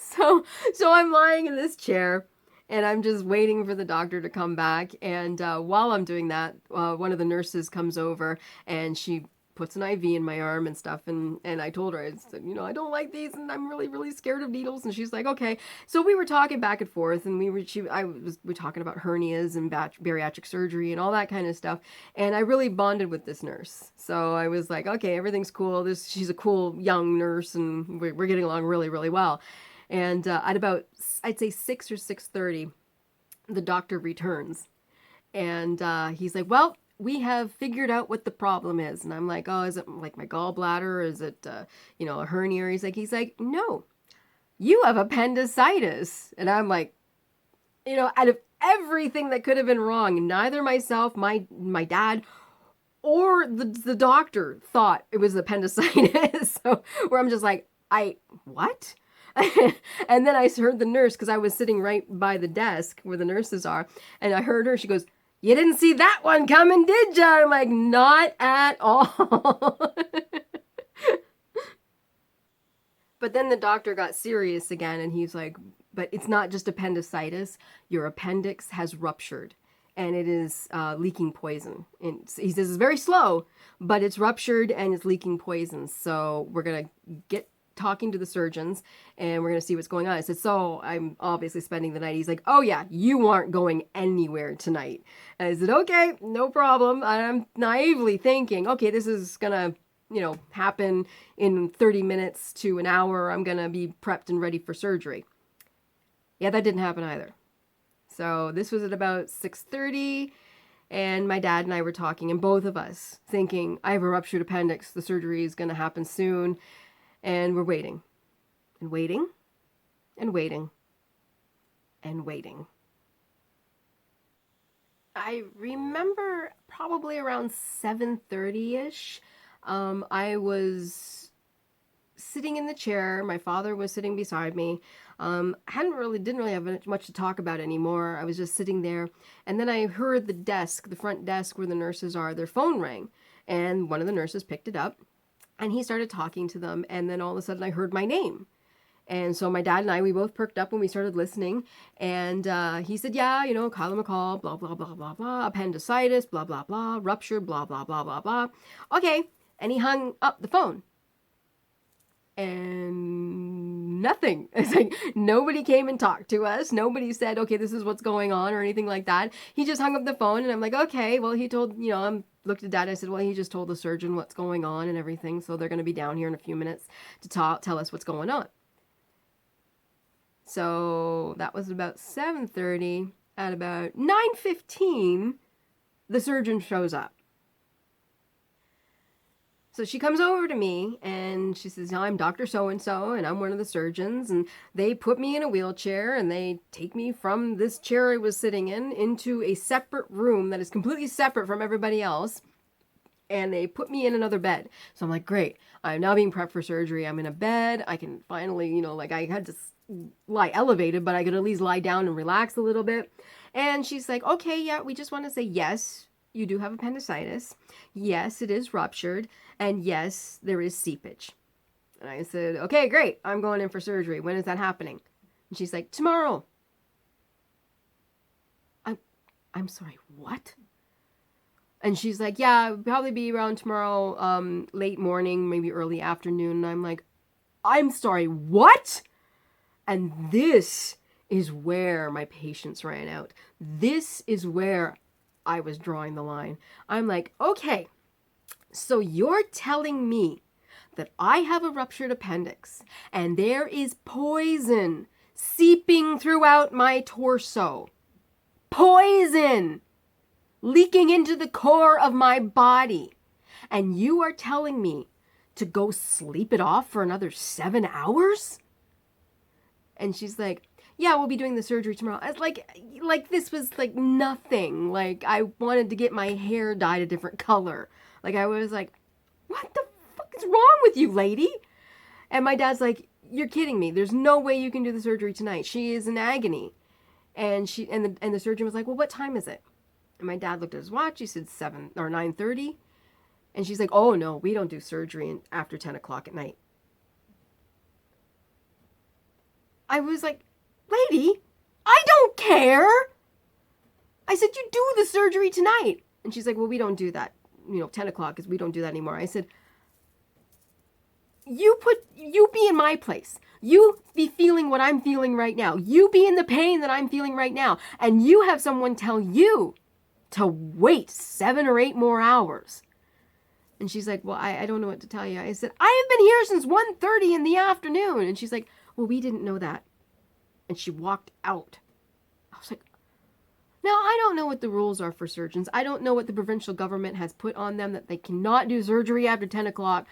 So I'm lying in this chair, and I'm just waiting for the doctor to come back. And while I'm doing that, one of the nurses comes over, and she puts an IV in my arm and stuff. And I told her, I said, I don't like these, and I'm really, really scared of needles. And she's like, okay. So we were talking back and forth, and we were talking about hernias and bariatric surgery and all that kind of stuff. And I really bonded with this nurse. So I was like, okay, everything's cool. She's a cool young nurse, and we're getting along really, really well. And at about, I'd say 6 or 6:30, the doctor returns. And he's like, well, we have figured out what the problem is. And I'm like, oh, is it like my gallbladder? Is it, a hernia? He's like, no, you have appendicitis. And I'm like, out of everything that could have been wrong, neither myself, my dad, or the doctor thought it was appendicitis. So where I'm just like, what? And then I heard the nurse, because I was sitting right by the desk where the nurses are, and I heard her, she goes, you didn't see that one coming, did ya? I'm like, not at all. But then the doctor got serious again, and he's like, but it's not just appendicitis. Your appendix has ruptured, and it is leaking poison. And he says it's very slow, but it's ruptured and it's leaking poison. So we're going to get talking to the surgeons, and we're going to see what's going on. I said, so I'm obviously spending the night. He's like, oh yeah, you aren't going anywhere tonight. And I said, okay, no problem. I'm naively thinking, okay, this is going to, happen in 30 minutes to an hour. I'm going to be prepped and ready for surgery. Yeah, that didn't happen either. So this was at about 6:30, and my dad and I were talking, and both of us thinking, I have a ruptured appendix. The surgery is going to happen soon. And we're waiting and waiting and waiting and waiting. I remember probably around 7:30-ish. I was sitting in the chair. My father was sitting beside me. Didn't really have much to talk about anymore. I was just sitting there. And then I heard the front desk where the nurses are, their phone rang. And one of the nurses picked it up. And he started talking to them, and then all of a sudden I heard my name. And so my dad and I, we both perked up when we started listening. And he said, yeah, Kyla McCall, blah, blah, blah, blah, blah, appendicitis, blah, blah, blah, ruptured, blah, blah, blah, blah, blah. Okay. And he hung up the phone. and nothing. It's like nobody came and talked to us. Nobody said, okay, this is what's going on or anything like that. He just hung up the phone and I'm like, okay, well, he told, I'm looked at Dad. I said, well, he just told the surgeon what's going on and everything. So they're going to be down here in a few minutes to tell us what's going on. So that was about 7:30. At about 9:15, the surgeon shows up. So she comes over to me and she says, I'm Dr. So-and-so and I'm one of the surgeons, and they put me in a wheelchair and they take me from this chair I was sitting in into a separate room that is completely separate from everybody else, and they put me in another bed. So I'm like, great, I'm now being prepped for surgery. I'm in a bed. I can finally, I had to lie elevated, but I could at least lie down and relax a little bit. And she's like, okay, yeah, we just want to say, yes, you do have appendicitis. Yes, it is ruptured. And yes, there is seepage. And I said, okay, great. I'm going in for surgery. When is that happening? And she's like, tomorrow. I'm sorry, what? And she's like, yeah, it'll probably be around tomorrow, late morning, maybe early afternoon. And I'm like, I'm sorry, what? And this is where my patience ran out. This is where I was drawing the line. I'm like, okay, so you're telling me that I have a ruptured appendix and there is poison seeping throughout my torso. Poison leaking into the core of my body. And you are telling me to go sleep it off for another 7 hours? And she's like, yeah, we'll be doing the surgery tomorrow. I was like this was like nothing. Like I wanted to get my hair dyed a different color. Like I was like, what the fuck is wrong with you, lady? And my dad's like, you're kidding me. There's no way you can do the surgery tonight. She is in agony. And the surgeon was like, well, what time is it? And my dad looked at his watch. He said 7 or 9:30. And she's like, oh no, we don't do surgery after 10 o'clock at night. I was like, lady, I don't care. I said, you do the surgery tonight. And she's like, well, we don't do that. 10 o'clock is, we don't do that anymore. I said, you be in my place. You be feeling what I'm feeling right now. You be in the pain that I'm feeling right now. And you have someone tell you to wait 7 or 8 more hours. And she's like, well, I don't know what to tell you. I said, I have been here since 1:30 in the afternoon. And she's like, well, we didn't know that. And she walked out. I was like, now I don't know what the rules are for surgeons. I don't know what the provincial government has put on them that they cannot do surgery after 10 o'clock.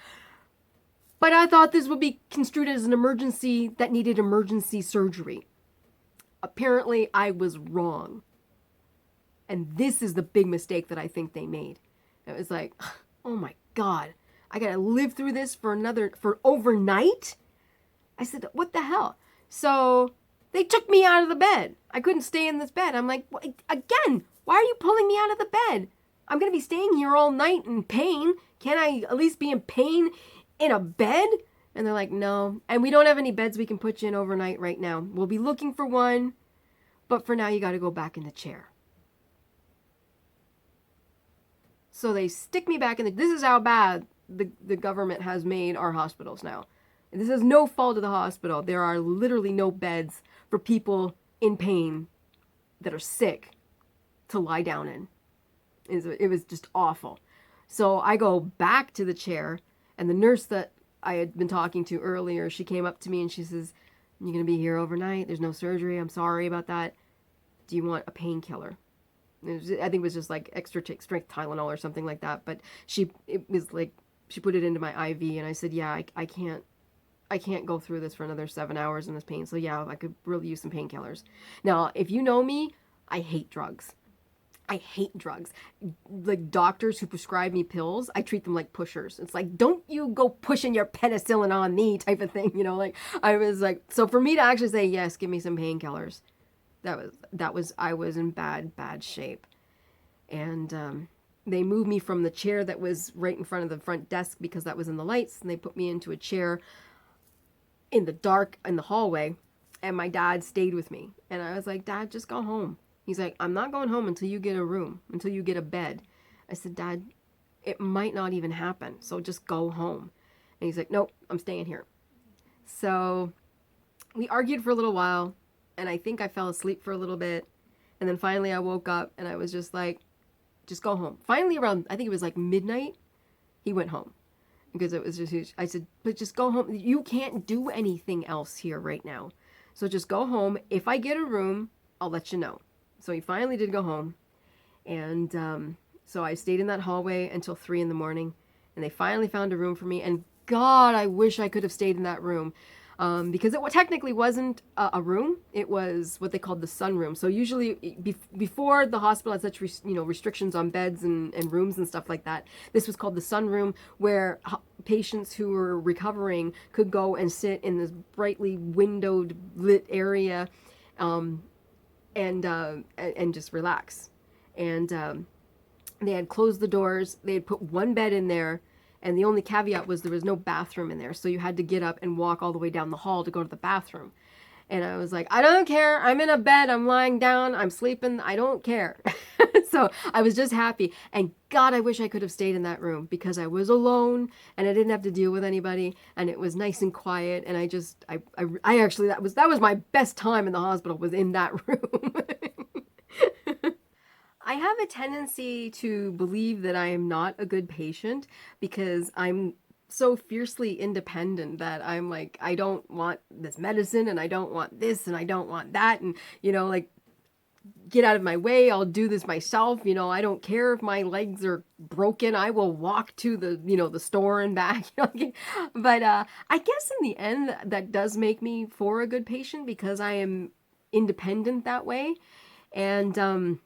But I thought this would be construed as an emergency that needed emergency surgery. Apparently, I was wrong. And this is the big mistake that I think they made. It was like, oh my God, I gotta live through this for overnight? I said, what the hell? So they took me out of the bed. I couldn't stay in this bed. I'm like, again, why are you pulling me out of the bed? I'm going to be staying here all night in pain. Can't I at least be in pain in a bed? And they're like, no. And we don't have any beds we can put you in overnight right now. We'll be looking for one. But for now, you got to go back in the chair. So they stick me back in the... This is how bad the government has made our hospitals now. And this is no fault of the hospital. There are literally no beds for people in pain that are sick to lie down in. It was just awful. So I go back to the chair, and the nurse that I had been talking to earlier, she came up to me and she says, you're going to be here overnight. There's no surgery. I'm sorry about that. Do you want a painkiller? I think it was just like extra strength Tylenol or something like that. But she put it into my IV, and I said, yeah, I can't go through this for another 7 hours in this pain. So yeah, I could really use some painkillers. Now, if you know me, I hate drugs. I hate drugs. Like doctors who prescribe me pills, I treat them like pushers. It's like, don't you go pushing your penicillin on me type of thing. I was like, so for me to actually say, yes, give me some painkillers. I was in bad shape. And, they moved me from the chair that was right in front of the front desk because that was in the lights. And they put me into a chair in the dark in the hallway. And my dad stayed with me. And I was like, Dad, just go home. He's like, I'm not going home until you get a room, until you get a bed. I said, Dad, it might not even happen. So just go home. And he's like, nope, I'm staying here. So we argued for a little while, and I think I fell asleep for a little bit. And then finally I woke up and I was just like, just go home. Finally, around, I think it was like midnight, he went home because it was just huge. I said, but just go home. You can't do anything else here right now. So just go home. If I get a room, I'll let you know. So he finally did go home. And so I stayed in that hallway until 3 in the morning. And they finally found a room for me. And God, I wish I could have stayed in that room. Because it technically wasn't a room. It was what they called the sunroom. So usually before the hospital had such restrictions on beds and rooms and stuff like that, this was called the sunroom, where patients who were recovering could go and sit in this brightly windowed lit area, and just relax. And they had closed the doors. They had put one bed in there. And the only caveat was there was no bathroom in there. So you had to get up and walk all the way down the hall to go to the bathroom. And I was like, I don't care. I'm in a bed. I'm lying down. I'm sleeping. I don't care. So I was just happy. And God, I wish I could have stayed in that room because I was alone and I didn't have to deal with anybody. And it was nice and quiet. And I actually, that was my best time in the hospital, was in that room. I have a tendency to believe that I am not a good patient because I'm so fiercely independent that I'm like, I don't want this medicine and I don't want this and I don't want that. And, like, get out of my way. I'll do this myself. I don't care if my legs are broken. I will walk to the store and back. But I guess in the end, that does make me for a good patient because I am independent that way. And,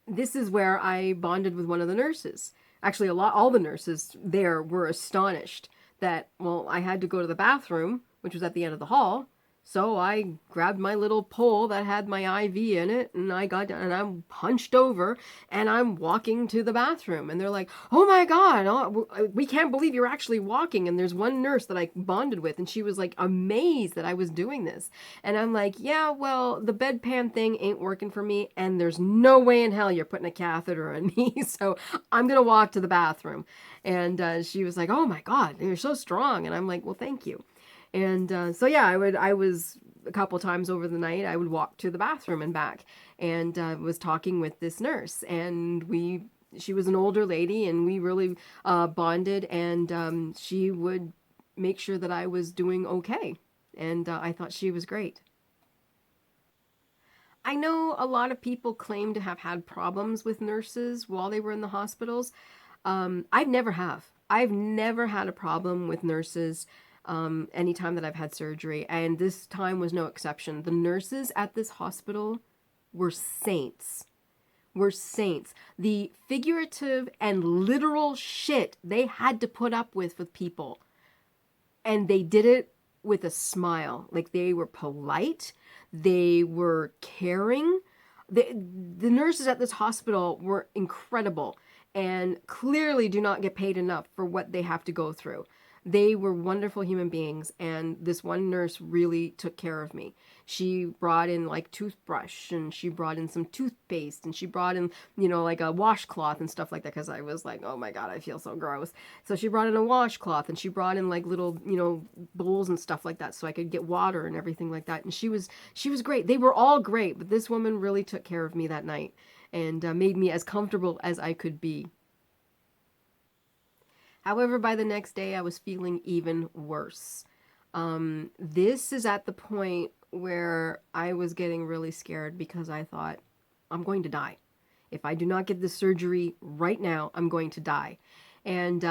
this is where I bonded with one of the nurses. Actually, all the nurses there were astonished that, well, I had to go to the bathroom, which was at the end of the hall. So I grabbed my little pole that had my IV in it, and I got down and I'm hunched over and I'm walking to the bathroom. And they're like, oh my God, we can't believe you're actually walking. And there's one nurse that I bonded with, and she was like amazed that I was doing this. And I'm like, yeah, well, the bedpan thing ain't working for me, and there's no way in hell you're putting a catheter on me. So I'm going to walk to the bathroom. And she was like, oh my God, you're so strong. And I'm like, well, thank you. And so yeah, I was a couple times over the night, I would walk to the bathroom and back, and was talking with this nurse, and she was an older lady, and we really bonded, and she would make sure that I was doing okay, and I thought she was great. I know a lot of people claim to have had problems with nurses while they were in the hospitals. I've never have. I've never had a problem with nurses anytime that I've had surgery, and this time was no exception. The nurses at this hospital were saints. Were saints. The figurative and literal shit they had to put up with people, and they did it with a smile. Like, they were polite, they were caring. The nurses at this hospital were incredible and clearly do not get paid enough for what they have to go through. They were wonderful human beings, and this one nurse really took care of me. She brought in like toothbrush, and she brought in some toothpaste, and she brought in, like a washcloth and stuff like that, because I was like, oh my God, I feel so gross. So she brought in a washcloth, and she brought in like little, bowls and stuff like that so I could get water and everything like that. And she was great. They were all great, but this woman really took care of me that night and made me as comfortable as I could be. However, by the next day, I was feeling even worse. This is at the point where I was getting really scared because I thought, I'm going to die. If I do not get this surgery right now, I'm going to die. And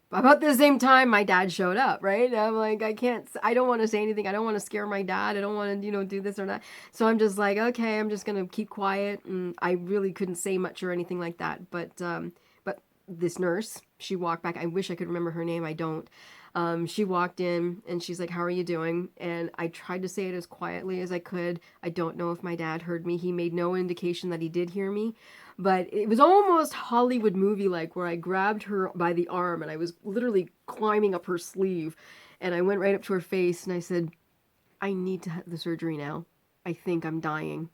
about the same time, my dad showed up, right? I'm like, I don't want to say anything. I don't want to scare my dad. I don't want to, do this or that. So I'm just like, okay, I'm just going to keep quiet. And I really couldn't say much or anything like that. But this nurse, she walked back. I wish I could remember her name. I don't. She walked in and she's like, how are you doing? And I tried to say it as quietly as I could. I don't know if my dad heard me. He made no indication that he did hear me, but it was almost Hollywood movie like, where I grabbed her by the arm and I was literally climbing up her sleeve, and I went right up to her face and I said, I need to have the surgery now. I think I'm dying.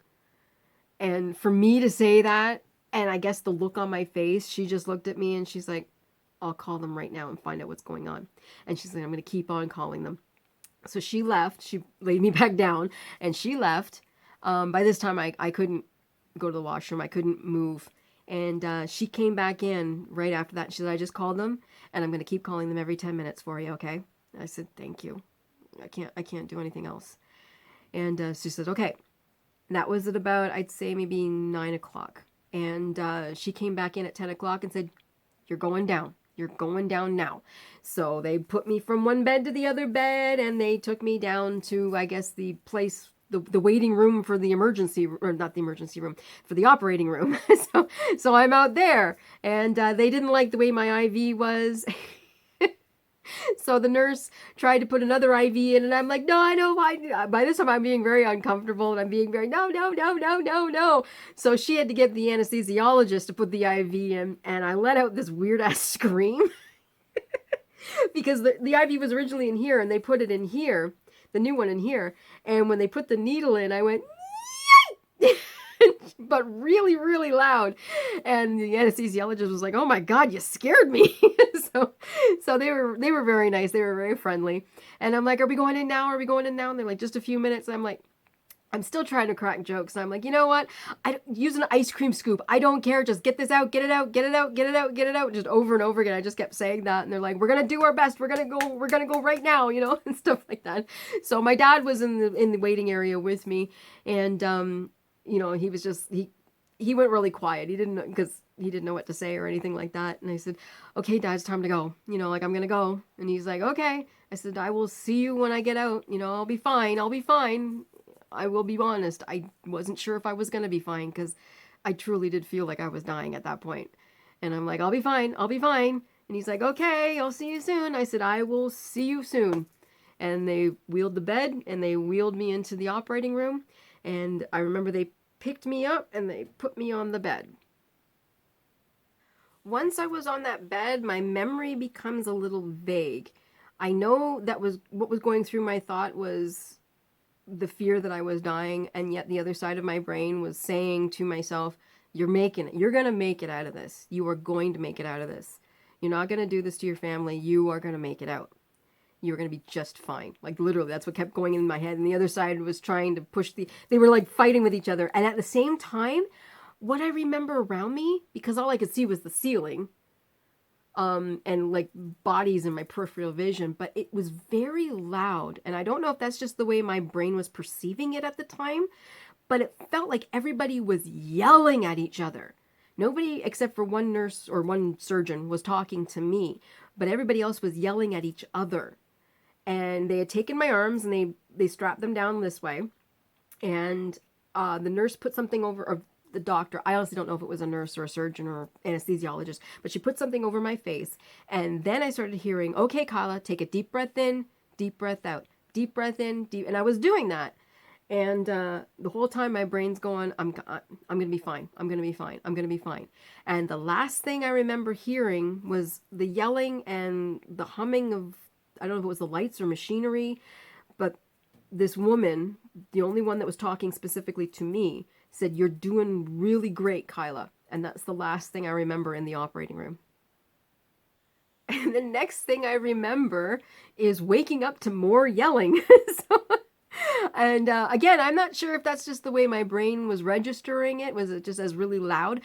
And for me to say that, and I guess the look on my face, she just looked at me and she's like, I'll call them right now and find out what's going on. And she's like, I'm going to keep on calling them. So she left. She laid me back down and she left. By this time, I couldn't go to the washroom. I couldn't move. And she came back in right after that. She said, I just called them and I'm going to keep calling them every 10 minutes for you. Okay. I said, thank you. I can't do anything else. And she said, okay. And that was at about, I'd say maybe 9 o'clock. And she came back in at 10 o'clock and said, you're going down. You're going down now. So they put me from one bed to the other bed and they took me down to, I guess, the place, the waiting room for the emergency, or not the emergency room, for the operating room. So I'm out there and they didn't like the way my IV was. So the nurse tried to put another IV in and I'm like, no, I know why. By this time I'm being very uncomfortable and I'm being very, no, no, no, no, no, no. So she had to get the anesthesiologist to put the IV in and I let out this weird ass scream because the IV was originally in here and they put it in here, the new one in here. And when they put the needle in, I went, but really, really loud. And the anesthesiologist was like, oh my God, you scared me. So they were very nice. They were very friendly. And I'm like, are we going in now? Are we going in now? And they're like, just a few minutes. And I'm like, I'm still trying to crack jokes. And I'm like, you know what? I use an ice cream scoop. I don't care. Just get this out, get it out, get it out, get it out, get it out. Just over and over again. I just kept saying that. And they're like, we're going to do our best. We're going to go right now, and stuff like that. So my dad was in the waiting area with me. And, he was just, he went really quiet. He didn't know, because he didn't know what to say or anything like that. And I said, okay, Dad, it's time to go. I'm going to go. And he's like, okay. I said, I will see you when I get out. I'll be fine. I'll be fine. I will be honest. I wasn't sure if I was going to be fine because I truly did feel like I was dying at that point. And I'm like, I'll be fine. I'll be fine. And he's like, okay, I'll see you soon. I said, I will see you soon. And they wheeled the bed and they wheeled me into the operating room. And I remember they picked me up and they put me on the bed. Once I was on that bed, my memory becomes a little vague. I know that was what was going through my thought was the fear that I was dying, and yet the other side of my brain was saying to myself, you're making it. You're going to make it out of this. You are going to make it out of this. You're not going to do this to your family. You are going to make it out. You're going to be just fine. Like literally, that's what kept going in my head. And the other side was trying to push they were like fighting with each other. And at the same time, what I remember around me, because all I could see was the ceiling, and like bodies in my peripheral vision, but it was very loud. And I don't know if that's just the way my brain was perceiving it at the time, but it felt like everybody was yelling at each other. Nobody except for one nurse or one surgeon was talking to me, but everybody else was yelling at each other. And they had taken my arms and they strapped them down this way. And the nurse put something over, or the doctor, I honestly don't know if it was a nurse or a surgeon or anesthesiologist, but she put something over my face. And then I started hearing, okay, Kyla, take a deep breath in, deep breath out, deep breath in, deep. And I was doing that. And the whole time my brain's going, I'm going to be fine. I'm going to be fine. I'm going to be fine. And the last thing I remember hearing was the yelling and the humming of, I don't know if it was the lights or machinery, but this woman, the only one that was talking specifically to me, said, you're doing really great, Kyla. And that's the last thing I remember in the operating room. And the next thing I remember is waking up to more yelling. And again, I'm not sure if that's just the way my brain was registering it. Was it just as really loud?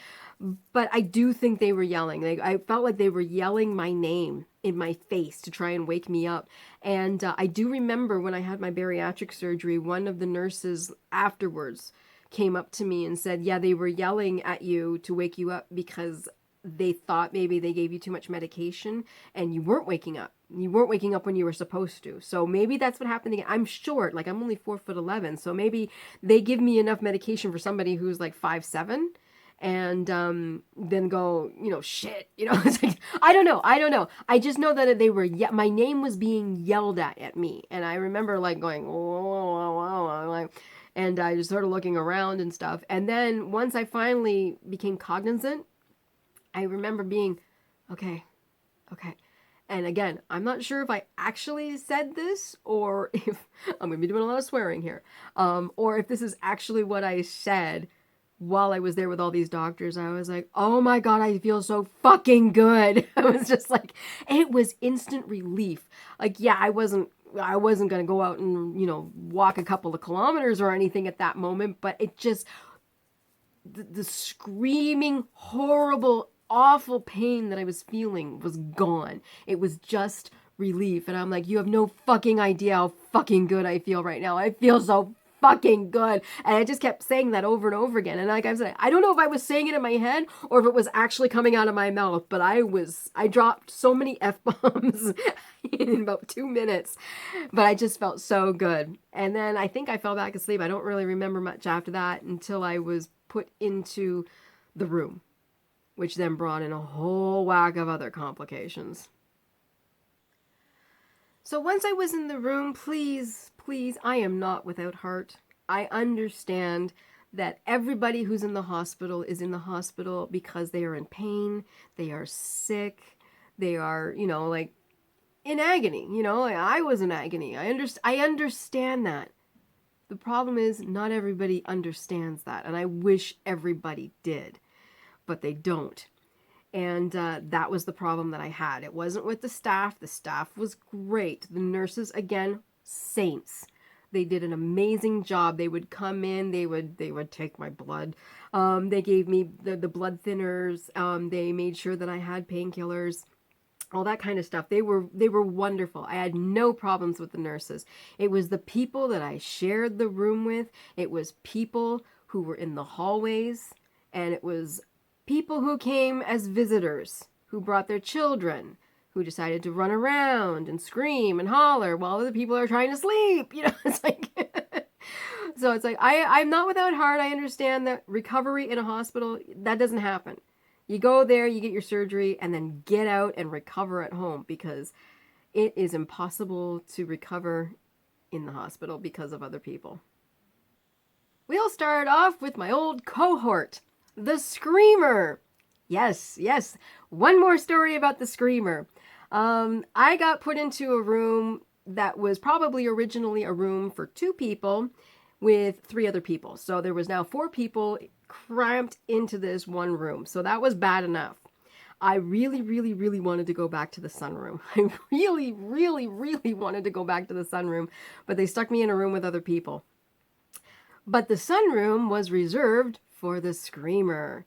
But I do think they were yelling. I felt like they were yelling my name in my face to try and wake me up. And I do remember when I had my bariatric surgery, one of the nurses afterwards came up to me and said, yeah, they were yelling at you to wake you up because they thought maybe they gave you too much medication and you weren't waking up. You weren't waking up when you were supposed to. So maybe that's what happened again. I'm short, like I'm only 4'11". So maybe they give me enough medication for somebody who's like 5'7", and then go, shit, it's like, I don't know. I just know that they were, my name was being yelled at me. And I remember like going, whoa, like, and I just started looking around and stuff. And then once I finally became cognizant, I remember being, okay. And again, I'm not sure if I actually said this or if I'm going to be doing a lot of swearing here, or if this is actually what I said while I was there with all these doctors. I was like, oh my God, I feel so fucking good. I was just like, it was instant relief. Like, yeah, I wasn't I wasn't going to go out and, walk a couple of kilometers or anything at that moment, but it just, the screaming, horrible, awful pain that I was feeling was gone. It was just relief. And I'm like, you have no fucking idea how fucking good I feel right now. I feel so fucking good. And I just kept saying that over and over again. And like I said, I don't know if I was saying it in my head or if it was actually coming out of my mouth, but I dropped so many F-bombs in about 2 minutes, but I just felt so good. And then I think I fell back asleep. I don't really remember much after that until I was put into the room, which then brought in a whole whack of other complications. So once I was in the room, please, I am not without heart. I understand that everybody who's in the hospital is in the hospital because they are in pain, they are sick, they are, like in agony. I was in agony. I understand that. The problem is not everybody understands that, and I wish everybody did, but they don't. And that was the problem that I had. It wasn't with the staff. The staff was great. The nurses, again, saints. They did an amazing job. They would come in. They would take my blood. They gave me the blood thinners. They made sure that I had painkillers. All that kind of stuff. They were wonderful. I had no problems with the nurses. It was the people that I shared the room with. It was people who were in the hallways, and it was people who came as visitors, who brought their children, who decided to run around and scream and holler while other people are trying to sleep. It's like, so it's like, I'm not without heart. I understand that recovery in a hospital, that doesn't happen. You go there, you get your surgery, and then get out and recover at home, because it is impossible to recover in the hospital because of other people. We'll start off with my old cohort, the Screamer. Yes. One more story about the Screamer. I got put into a room that was probably originally a room for 2 people with 3 other people. So there was now 4 people cramped into this one room. So that was bad enough. I really, really, really wanted to go back to the sunroom. I really, really, really wanted to go back to the sunroom, but they stuck me in a room with other people. But the sunroom was reserved for the Screamer.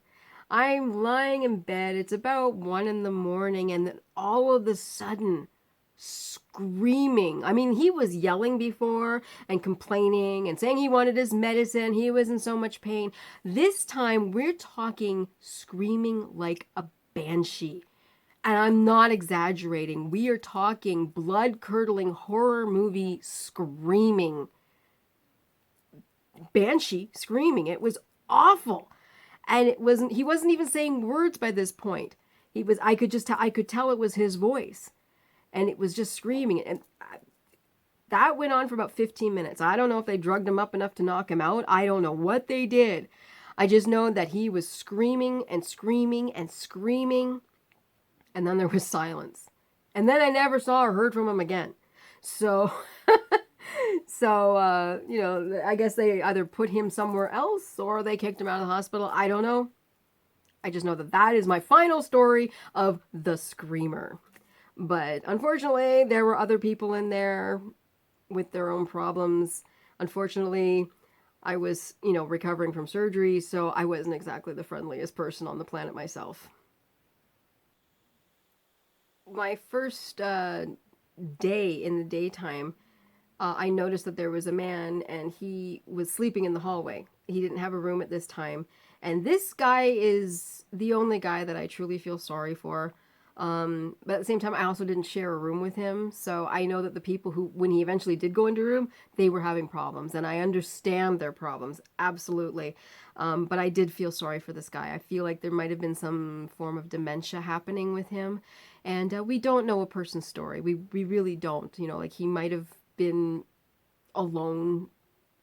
I'm lying in bed. It's about 1 a.m, and then all of a sudden, screaming. I mean, he was yelling before and complaining and saying he wanted his medicine. He was in so much pain. This time, we're talking screaming like a banshee. And I'm not exaggerating. We are talking blood-curdling horror movie screaming. Banshee screaming. It was awful. And he wasn't even saying words by this point. I could tell it was his voice. And it was just screaming. And that went on for about 15 minutes. I don't know if they drugged him up enough to knock him out. I don't know what they did. I just know that he was screaming and screaming and screaming. And then there was silence. And then I never saw or heard from him again. So, I guess they either put him somewhere else or they kicked him out of the hospital. I don't know. I just know that is my final story of the Screamer. But unfortunately, there were other people in there with their own problems. Unfortunately, I was, recovering from surgery, so I wasn't exactly the friendliest person on the planet myself. My first day in the daytime, I noticed that there was a man and he was sleeping in the hallway. He didn't have a room at this time. And this guy is the only guy that I truly feel sorry for. But at the same time, I also didn't share a room with him. So I know that the people who, when he eventually did go into a room, they were having problems. And I understand their problems. Absolutely. But I did feel sorry for this guy. I feel like there might have been some form of dementia happening with him. And we don't know a person's story. We really don't. Like he might have been alone.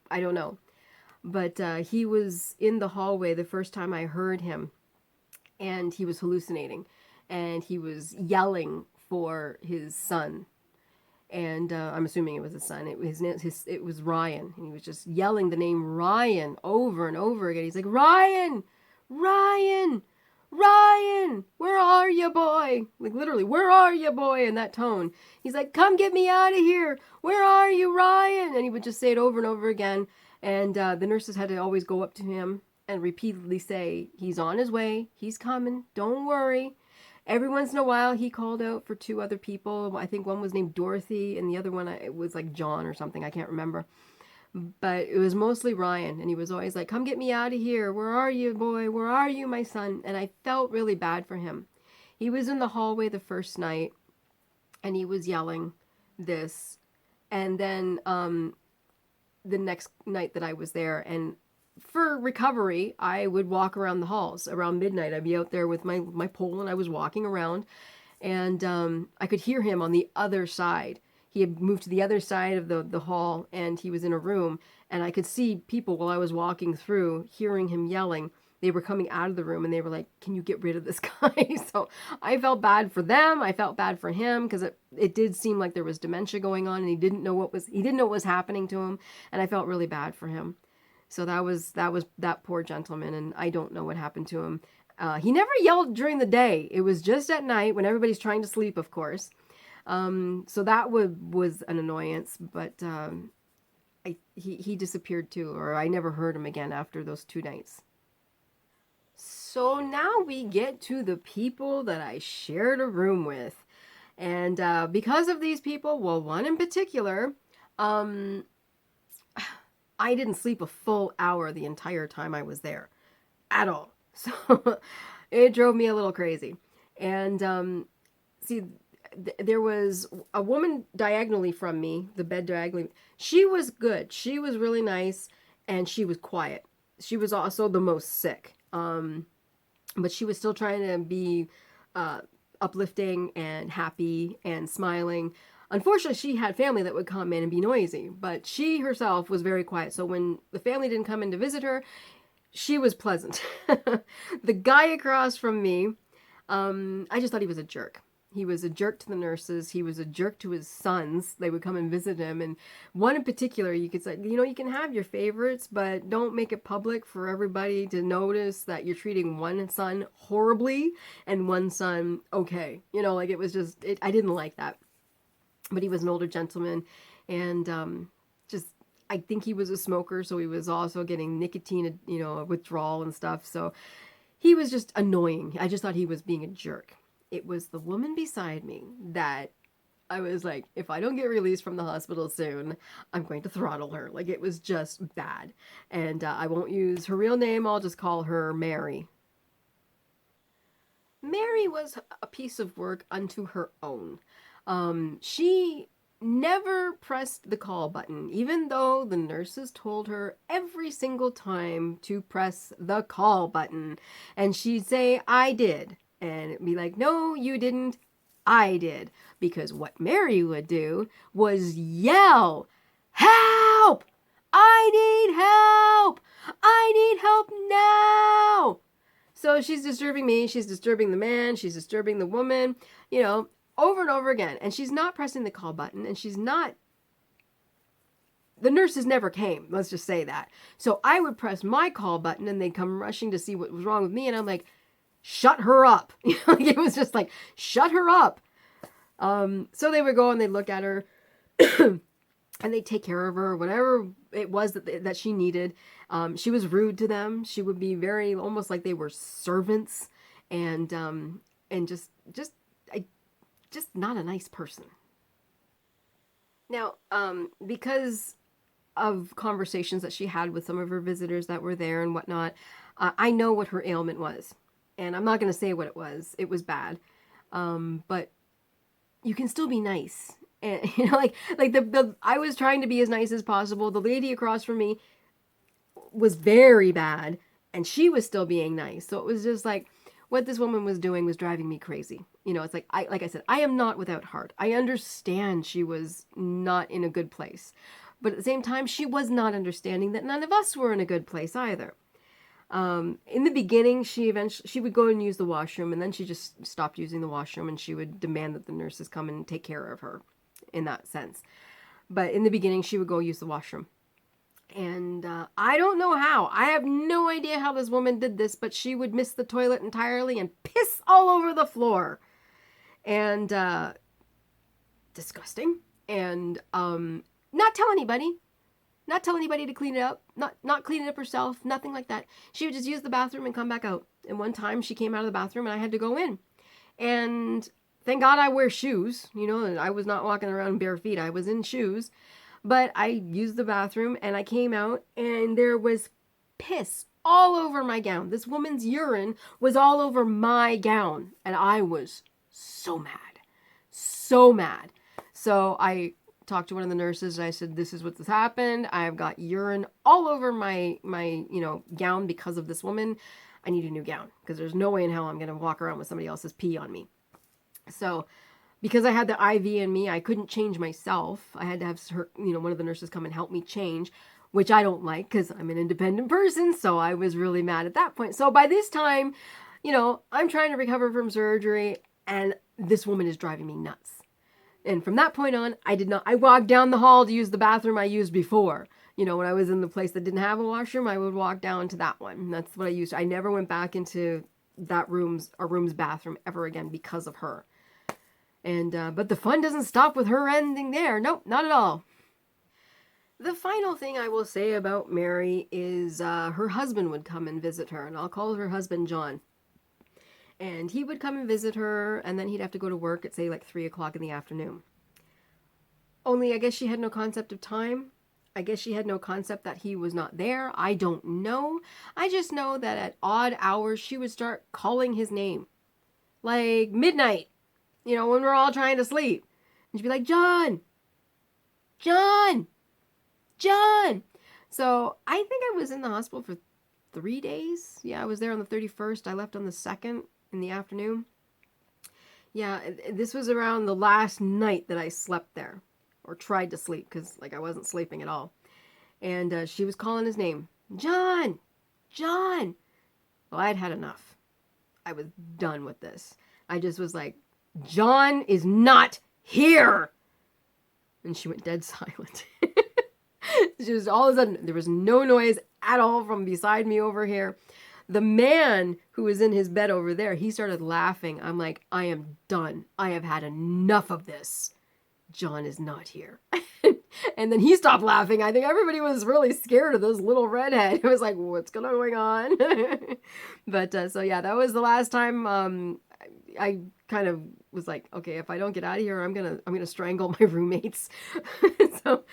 I don't know. But he was in the hallway the first time I heard him. And he was hallucinating. And he was yelling for his son. And I'm assuming it was his son. It was Ryan. And he was just yelling the name Ryan over and over again. He's like, Ryan! Ryan! Ryan, where are you, boy? Like, literally, where are you, boy? In that tone. He's like, come get me out of here. Where are you, Ryan? And he would just say it over and over again. And the nurses had to always go up to him and repeatedly say, he's on his way. He's coming. Don't worry. Every once in a while, he called out for two other people. I think one was named Dorothy, and the other one it was like John or something. I can't remember. But it was mostly Ryan, and he was always like, come get me out of here. Where are you, boy? Where are you, my son? And I felt really bad for him. He was in the hallway the first night, and he was yelling this. And then the next night that I was there, and for recovery, I would walk around the halls. Around midnight, I'd be out there with my pole, and I was walking around, and I could hear him on the other side. He had moved to the other side of the hall, and he was in a room, and I could see people while I was walking through, hearing him yelling. They were coming out of the room, and they were like, can you get rid of this guy? So I felt bad for them. I felt bad for him, because it did seem like there was dementia going on, and he didn't know what was happening to him, and I felt really bad for him. So that was that poor gentleman, and I don't know what happened to him. He never yelled during the day. It was just at night when everybody's trying to sleep, of course. So that was an annoyance, but he disappeared too, or I never heard him again after those 2 nights. So now we get to the people that I shared a room with. And because of these people, well, one in particular, I didn't sleep a full hour the entire time I was there at all. So it drove me a little crazy. And see, there was a woman diagonally from me, the bed diagonally. She was good. She was really nice, and she was quiet. She was also the most sick. But she was still trying to be uplifting and happy and smiling. Unfortunately, she had family that would come in and be noisy, but she herself was very quiet. So when the family didn't come in to visit her, she was pleasant. The guy across from me, I just thought he was a jerk. He was a jerk to the nurses. He was a jerk to his sons. They would come and visit him. And one in particular, you could say, you can have your favorites, but don't make it public for everybody to notice that you're treating one son horribly and one son okay. It was just, I didn't like that. But he was an older gentleman, and I think he was a smoker, so he was also getting nicotine, withdrawal and stuff. So he was just annoying. I just thought he was being a jerk. It was the woman beside me that I was like, if I don't get released from the hospital soon, I'm going to throttle her. Like, it was just bad. And I won't use her real name. I'll just call her Mary. Mary was a piece of work unto her own. She never pressed the call button, even though the nurses told her every single time to press the call button. And she'd say, I did. And it'd be like, no, you didn't. I did. Because what Mary would do was yell, help! I need help! I need help now! So she's disturbing me, she's disturbing the man, she's disturbing the woman, over and over again. And she's not pressing the call button, and the nurses never came, let's just say that. So I would press my call button, and they'd come rushing to see what was wrong with me, and I'm like, shut her up. It was just like, shut her up. So they would go and they'd look at her and they'd take care of her, whatever it was that she needed. She was rude to them. She would be very, almost like they were servants, and just not a nice person. Now, because of conversations that she had with some of her visitors that were there and whatnot, I know what her ailment was. And I'm not going to say what it was. It was bad. But you can still be nice. And, I was trying to be as nice as possible. The lady across from me was very bad, and she was still being nice. So it was just like, what this woman was doing was driving me crazy. It's like, like I said, I am not without heart. I understand she was not in a good place. But at the same time, she was not understanding that none of us were in a good place either. In the beginning, she would go and use the washroom, and then she just stopped using the washroom, and she would demand that the nurses come and take care of her in that sense. But in the beginning, she would go use the washroom. And I don't know how. I have no idea how this woman did this, but she would miss the toilet entirely and piss all over the floor. And disgusting. And not tell anybody. Not tell anybody to clean it up. Not clean it up herself. Nothing like that. She would just use the bathroom and come back out. And one time she came out of the bathroom and I had to go in. And thank God I wear shoes. You know, and I was not walking around bare feet. I was in shoes. But I used the bathroom and I came out and there was piss all over my gown. This woman's urine was all over my gown. And I was so mad. So mad. So I talked to one of the nurses and I said, this is what's happened. I've got urine all over my gown because of this woman. I need a new gown because there's no way in hell I'm going to walk around with somebody else's pee on me. So because I had the IV in me, I couldn't change myself. I had to have her, one of the nurses come and help me change, which I don't like because I'm an independent person. So I was really mad at that point. So by this time, I'm trying to recover from surgery and this woman is driving me nuts. And from that point on, I walked down the hall to use the bathroom I used before. When I was in the place that didn't have a washroom, I would walk down to that one. And that's what I used. I never went back into that room's bathroom ever again because of her. And, but the fun doesn't stop with her ending there. Nope, not at all. The final thing I will say about Mary is her husband would come and visit her, and I'll call her husband John. And he would come and visit her, and then he'd have to go to work at, say, like 3 o'clock in the afternoon. Only I guess she had no concept of time. I guess she had no concept that he was not there. I don't know. I just know that at odd hours, she would start calling his name. Like midnight. When we're all trying to sleep. And she'd be like, John! John! John! So I think I was in the hospital for 3 days. Yeah, I was there on the 31st. I left on the 2nd in the afternoon. Yeah, this was around the last night that I slept there. Or tried to sleep, because I wasn't sleeping at all. And she was calling his name. John! John! Well, I'd had enough. I was done with this. I just was like, John is not here. And she went dead silent. She was all of a sudden, there was no noise at all from beside me over here. The man who was in his bed over there, he started laughing. I'm like, I am done. I have had enough of this. John is not here. And then he stopped laughing. I think everybody was really scared of this little redhead. It was like, what's going on? But so yeah, that was the last time I kind of was like, okay, if I don't get out of here, I'm gonna strangle my roommates. But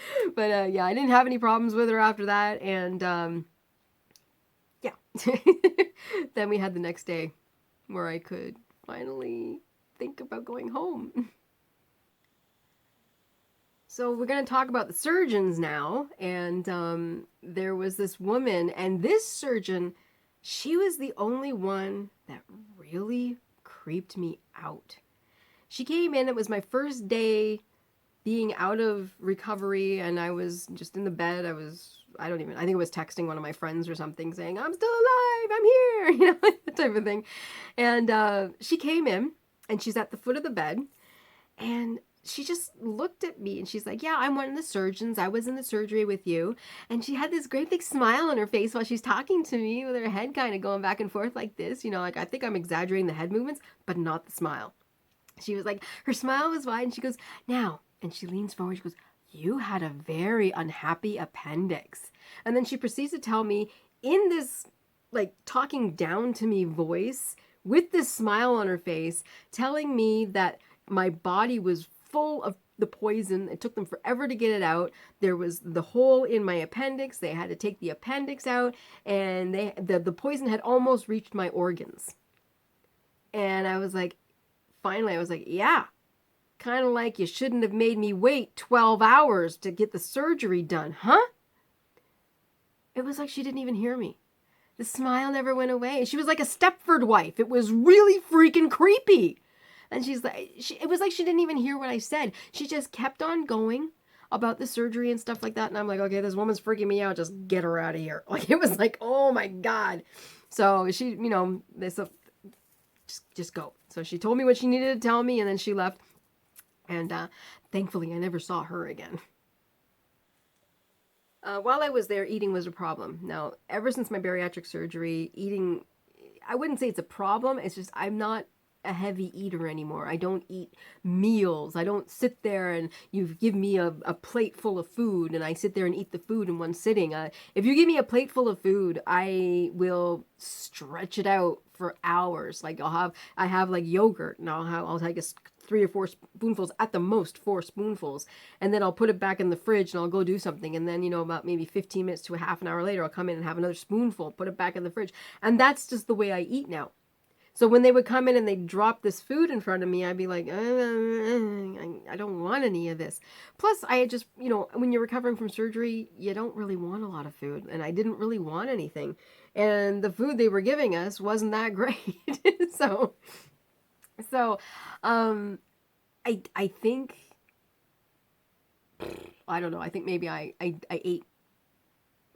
yeah, I didn't have any problems with her after that, and yeah. Then we had the next day where I could finally think about going home. So we're going to talk about the surgeons now, and there was this woman, and this surgeon, she was the only one that really creeped me out. She came in, it was my first day being out of recovery, and I was just in the bed. I think I was texting one of my friends or something saying, I'm still alive, I'm here, that type of thing. And she came in, and she's at the foot of the bed, and she just looked at me and she's like, yeah, I'm one of the surgeons. I was in the surgery with you. And she had this great big smile on her face while she's talking to me with her head kind of going back and forth like this. I think I'm exaggerating the head movements, but not the smile. She was like, her smile was wide and she goes, now, and she leans forward. She goes, you had a very unhappy appendix. And then she proceeds to tell me in this talking down to me voice with this smile on her face, telling me that my body was full of the poison. It took them forever to get it out. There was the hole in my appendix. They had to take the appendix out, and the poison had almost reached my organs. And I was like, finally, I was like, yeah, kind of like you shouldn't have made me wait 12 hours to get the surgery done, huh? It was like she didn't even hear me. The smile never went away. She was like a Stepford wife. It was really freaking creepy. And she's like, it was like she didn't even hear what I said. She just kept on going about the surgery and stuff like that. And I'm like, okay, this woman's freaking me out. Just get her out of here. It was like, oh my God. So she, they said, just go. So she told me what she needed to tell me, and then she left. And thankfully, I never saw her again. While I was there, eating was a problem. Now, ever since my bariatric surgery, eating, I wouldn't say it's a problem. It's just I'm not a heavy eater anymore. I don't eat meals. I don't sit there and you give me a plate full of food and I sit there and eat the food in one sitting. If you give me a plate full of food, I will stretch it out for hours. Like I have like yogurt and I'll take 3 or 4 spoonfuls, at the most 4 spoonfuls, and then I'll put it back in the fridge and I'll go do something. And then, about maybe 15 minutes to a half an hour later, I'll come in and have another spoonful, put it back in the fridge. And that's just the way I eat now. So when they would come in and they'd drop this food in front of me, I'd be like, I don't want any of this. Plus, I had just, when you're recovering from surgery, you don't really want a lot of food. And I didn't really want anything. And the food they were giving us wasn't that great. So, I think, I don't know, I think maybe I ate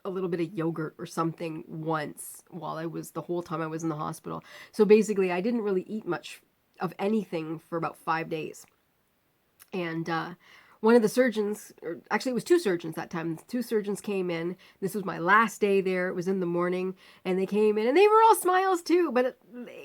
a little bit of yogurt or something once while the whole time I was in the hospital. So basically I didn't really eat much of anything for about 5 days. And, one of the surgeons, or actually it was 2 surgeons that time. 2 surgeons came in. This was my last day there. It was in the morning and they came in and they were all smiles too, but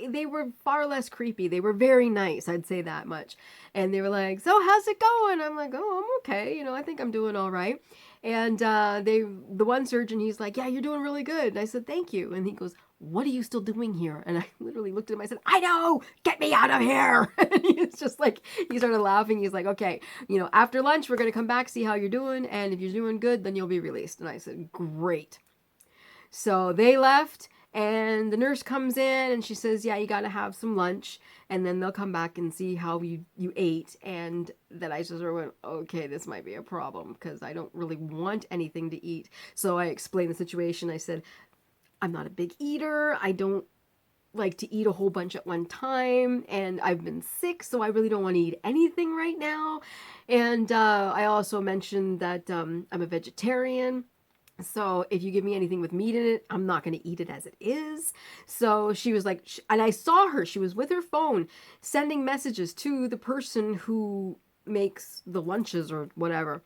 they were far less creepy. They were very nice. I'd say that much. And they were like, so how's it going? I'm like, oh, I'm okay. I think I'm doing all right. And, the one surgeon, he's like, yeah, you're doing really good. And I said, thank you. And he goes, what are you still doing here? And I literally looked at him. I said, I know, get me out of here. And he's just like, he started laughing. He's like, okay, after lunch, we're going to come back, see how you're doing. And if you're doing good, then you'll be released. And I said, great. So they left and the nurse comes in and she says, yeah, you got to have some lunch. And then they'll come back and see how you ate. And then I just sort of went, okay, this might be a problem because I don't really want anything to eat. So I explained the situation. I said, I'm not a big eater. I don't like to eat a whole bunch at one time. And I've been sick, so I really don't want to eat anything right now. And I also mentioned that I'm a vegetarian. So if you give me anything with meat in it, I'm not going to eat it as it is. So she was like, and I saw her, she was with her phone sending messages to the person who makes the lunches or whatever.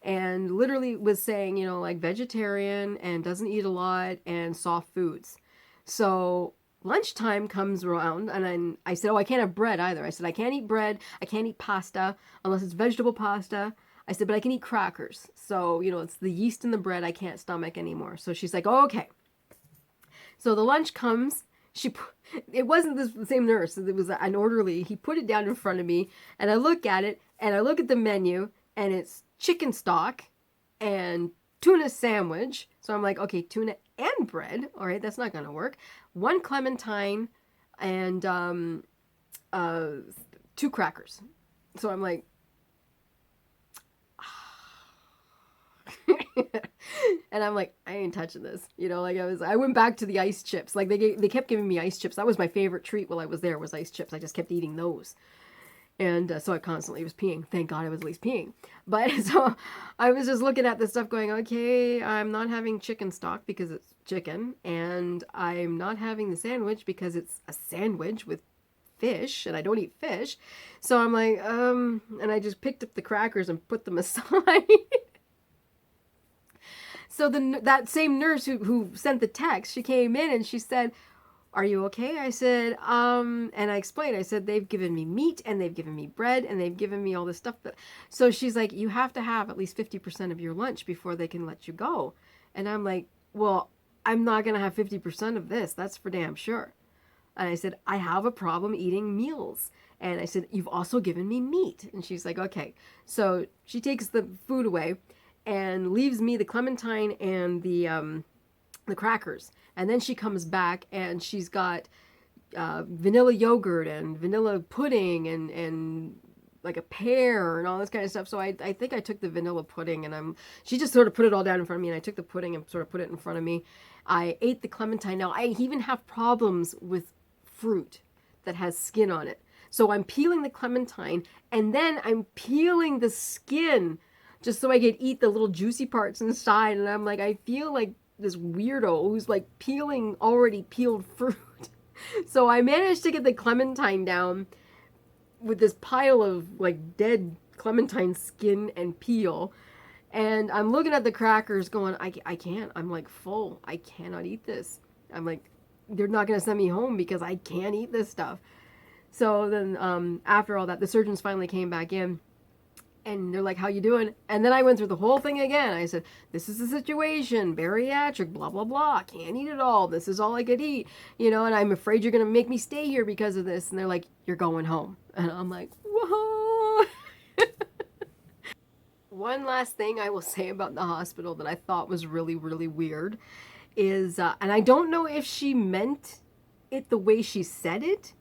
And literally was saying, like vegetarian and doesn't eat a lot and soft foods. So lunchtime comes around and I said, oh, I can't have bread either. I said, I can't eat bread. I can't eat pasta unless it's vegetable pasta. I said, but I can eat crackers. So, it's the yeast in the bread I can't stomach anymore. So she's like, oh, okay. So the lunch comes. It wasn't the same nurse. It was an orderly. He put it down in front of me and I look at it and I look at the menu and it's chicken stock and tuna sandwich. So I'm like, okay, tuna and bread. All right, that's not going to work. 1 clementine and 2 crackers. So I'm like, and I'm like, I ain't touching this. I went back to the ice chips. Like they kept giving me ice chips. That was my favorite treat while I was there was ice chips. I just kept eating those. And so I constantly was peeing. Thank God I was at least peeing. But so I was just looking at this stuff going, okay, I'm not having chicken stock because it's chicken. And I'm not having the sandwich because it's a sandwich with fish. And I don't eat fish. So I'm like, and I just picked up the crackers and put them aside. So that same nurse who sent the text, she came in and she said, are you okay? I said, and I explained, I said, they've given me meat and they've given me bread and they've given me all this stuff. So she's like, you have to have at least 50% of your lunch before they can let you go. And I'm like, well, I'm not going to have 50% of this. That's for damn sure. And I said, I have a problem eating meals. And I said, you've also given me meat. And she's like, okay. So she takes the food away and leaves me the clementine and the crackers. And then she comes back and she's got vanilla yogurt and vanilla pudding and like a pear and all this kind of stuff. So I think I took the vanilla pudding and she just sort of put it all down in front of me and I took the pudding and sort of put it in front of me. I ate the clementine. Now I even have problems with fruit that has skin on it. So I'm peeling the clementine and then I'm peeling the skin just so I could eat the little juicy parts inside. And I'm like, I feel like this weirdo who's like peeling already peeled fruit. So I managed to get the clementine down with this pile of like dead clementine skin and peel. And I'm looking at the crackers going, I can't. I'm like full. I cannot eat this. I'm like, they're not going to send me home because I can't eat this stuff. So then after all that, the surgeons finally came back in. And they're like, how you doing? And then I went through the whole thing again. I said, this is the situation, bariatric, blah, blah, blah. Can't eat it all. This is all I could eat. You know, and I'm afraid you're going to make me stay here because of this. And they're like, you're going home. And I'm like, whoa. One last thing I will say about the hospital that I thought was really, really weird is, and I don't know if she meant it the way she said it,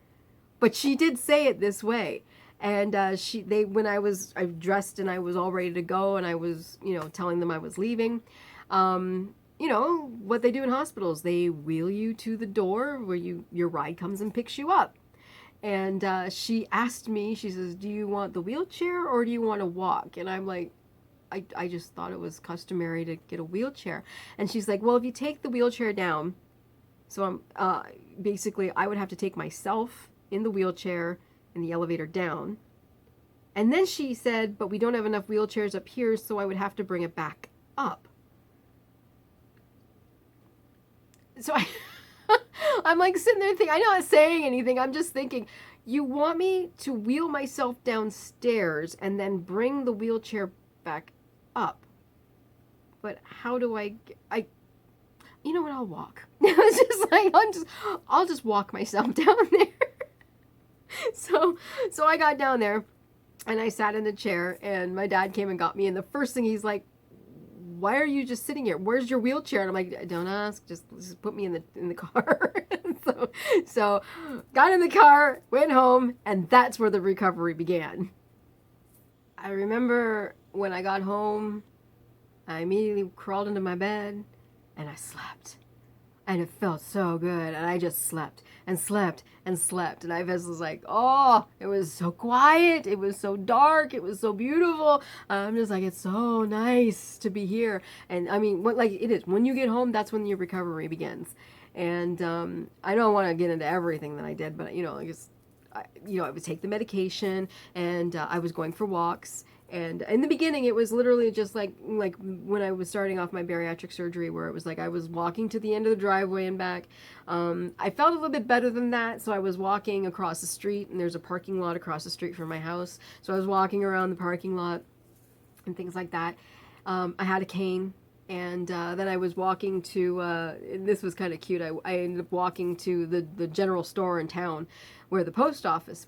but she did say it this way. And when I dressed and I was all ready to go, and I was, telling them I was leaving, what they do in hospitals, they wheel you to the door where your ride comes and picks you up. And she asked me, she says, do you want the wheelchair or do you want to walk? And I'm like, I just thought it was customary to get a wheelchair. And she's like, well, if you take the wheelchair down, so basically I would have to take myself in the wheelchair in the elevator down. And then she said, but we don't have enough wheelchairs up here, so I would have to bring it back up. So I'm like sitting there thinking, I'm not saying anything. I'm just thinking, you want me to wheel myself downstairs and then bring the wheelchair back up. But how do you know what, I'll walk. It's just like, I'll just walk myself down there. So I got down there and I sat in the chair, and my dad came and got me, and the first thing he's like, why are you just sitting here? Where's your wheelchair? And I'm like, don't ask, just put me in the car. so got in the car, went home, and that's where the recovery began. I remember when I got home, I immediately crawled into my bed and I slept. And it felt so good. And I just slept and slept and slept. And I was like, oh, it was so quiet. It was so dark. It was so beautiful. I'm just like, it's so nice to be here. And I mean, it is. When you get home, that's when your recovery begins. And I don't want to get into everything that I did, but, I would take the medication, and I was going for walks. And in the beginning, it was literally just like when I was starting off my bariatric surgery, where it was like I was walking to the end of the driveway and back. I felt a little bit better than that, so I was walking across the street, and there's a parking lot across the street from my house. So I was walking around the parking lot and things like that. I had a cane, and then I was walking to, and this was kind of cute, I ended up walking to the general store in town, where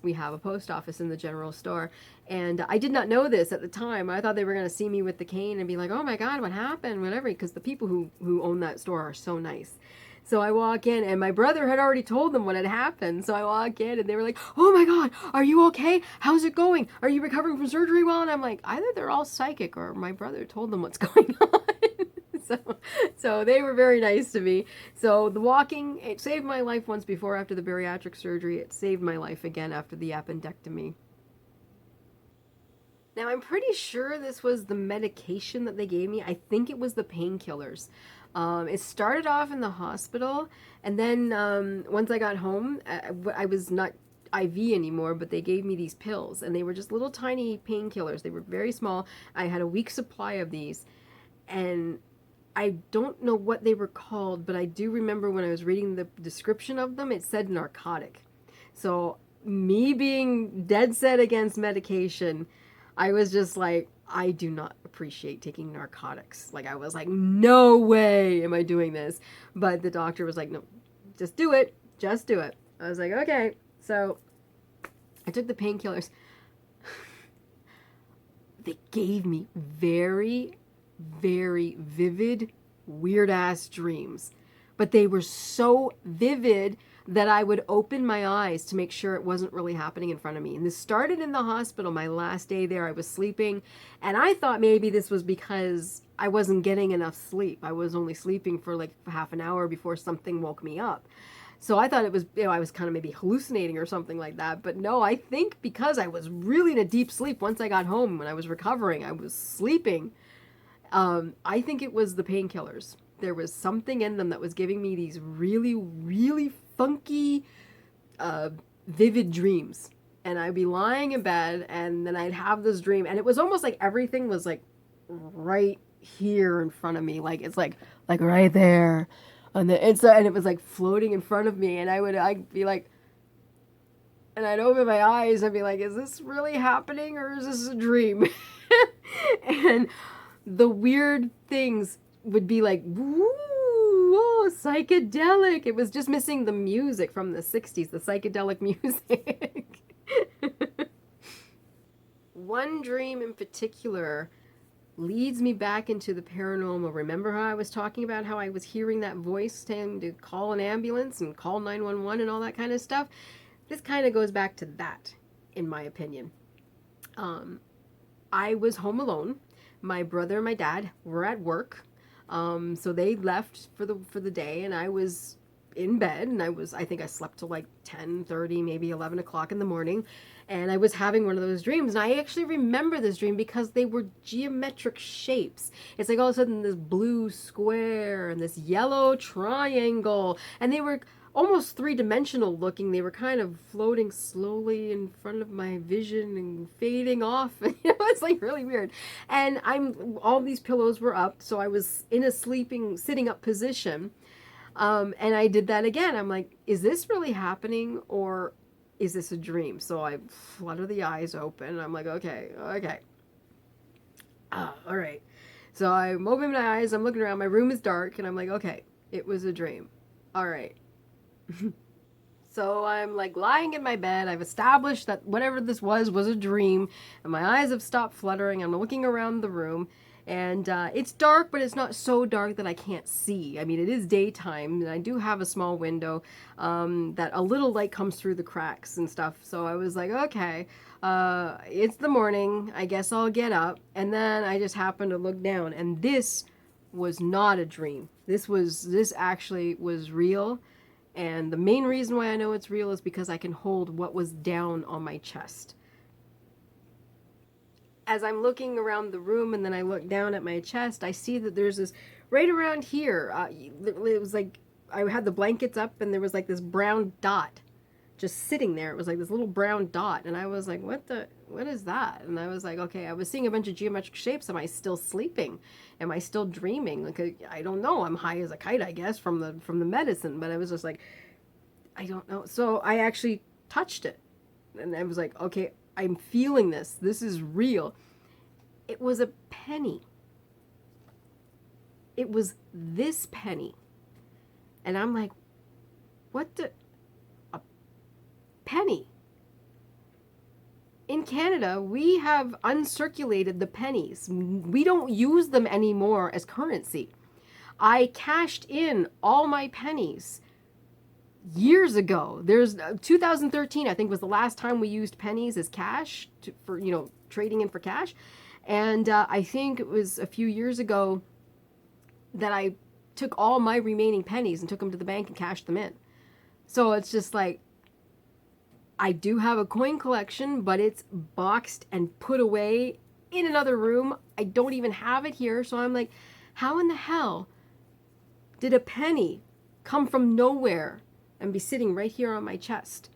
we have a post office in the general store. And I did not know this at the time. I thought they were going to see me with the cane and be like, oh my God, what happened? Whatever, because the people who own that store are so nice. So I walk in, and my brother had already told them what had happened. So I walk in, and they were like, oh my God, are you okay? How's it going? Are you recovering from surgery well? And I'm like, either they're all psychic or my brother told them what's going on. So they were very nice to me. So the walking, it saved my life once before after the bariatric surgery. It saved my life again after the appendectomy. Now, I'm pretty sure this was the medication that they gave me. I think it was the painkillers. It started off in the hospital, and then once I got home, I was not IV anymore, but they gave me these pills, and they were just little tiny painkillers. They were very small. I had a week's supply of these, and I don't know what they were called, but I do remember when I was reading the description of them, it said narcotic. So me being dead set against medication, I was just like, I do not appreciate taking narcotics. Like, I was like, no way am I doing this. But the doctor was like, no, just do it. Just do it. I was like, okay. So I took the painkillers. They gave me very, very vivid, weird-ass dreams. But they were so vivid that I would open my eyes to make sure it wasn't really happening in front of me. And this started in the hospital. My last day there, I was sleeping, and I thought maybe this was because I wasn't getting enough sleep. I was only sleeping for like half an hour before something woke me up. So I thought it was, I was kind of maybe hallucinating or something like that. But no, I think because I was really in a deep sleep once I got home, when I was recovering, I was sleeping. I think it was the painkillers. There was something in them that was giving me these really, really funky, vivid dreams. And I'd be lying in bed, and then I'd have this dream, and it was almost like everything was like right here in front of me. Like it's like right there. And it was like floating in front of me, and I'd be like, and I'd open my eyes and be like, is this really happening or is this a dream? And the weird things would be like, woo, oh, psychedelic. It was just missing the music from the 60s, the psychedelic music. One dream in particular leads me back into the paranormal. Remember how I was talking about how I was hearing that voice telling to call an ambulance and call 911 and all that kind of stuff? This kind of goes back to that, in my opinion. I was home alone. My brother and my dad were at work, so they left for the day, and I was in bed, and I think I slept till like 10:30, maybe 11 o'clock in the morning, and I was having one of those dreams, and I actually remember this dream because they were geometric shapes. It's like all of a sudden this blue square and this yellow triangle, and they were almost three-dimensional looking. They were kind of floating slowly in front of my vision and fading off. It's like really weird. And all these pillows were up, so I was in a sitting up position. And I did that again. I'm like, is this really happening or is this a dream? So I flutter the eyes open. I'm like, okay. All right. So I'm opening my eyes. I'm looking around. My room is dark, and I'm like, okay, it was a dream. All right. So I'm like lying in my bed. I've established that whatever this was a dream, and my eyes have stopped fluttering. I'm looking around the room, and it's dark, but it's not so dark that I can't see. I mean, it is daytime, and I do have a small window that a little light comes through the cracks and stuff. So I was like, okay, it's the morning. I guess I'll get up. And then I just happened to look down, and this was not a dream. This actually was real. And the main reason why I know it's real is because I can hold what was down on my chest. As I'm looking around the room and then I look down at my chest, I see that there's this right around here. It was like I had the blankets up and there was like this brown dot just sitting there. It was like this little brown dot. And I was like, what is that? And I was like, okay, I was seeing a bunch of geometric shapes. Am I still sleeping? Am I still dreaming? Like, I don't know. I'm high as a kite, I guess, from the medicine. But I was just like, I don't know. So I actually touched it. And I was like, okay, I'm feeling this. This is real. It was a penny. It was this penny. And I'm like, what the? A penny. In Canada, we have uncirculated the pennies. We don't use them anymore as currency. I cashed in all my pennies years ago. There's 2013, I think, was the last time we used pennies as cash for trading in for cash. And I think it was a few years ago that I took all my remaining pennies and took them to the bank and cashed them in. So it's just like, I do have a coin collection, but it's boxed and put away in another room. I don't even have it here. So I'm like, how in the hell did a penny come from nowhere and be sitting right here on my chest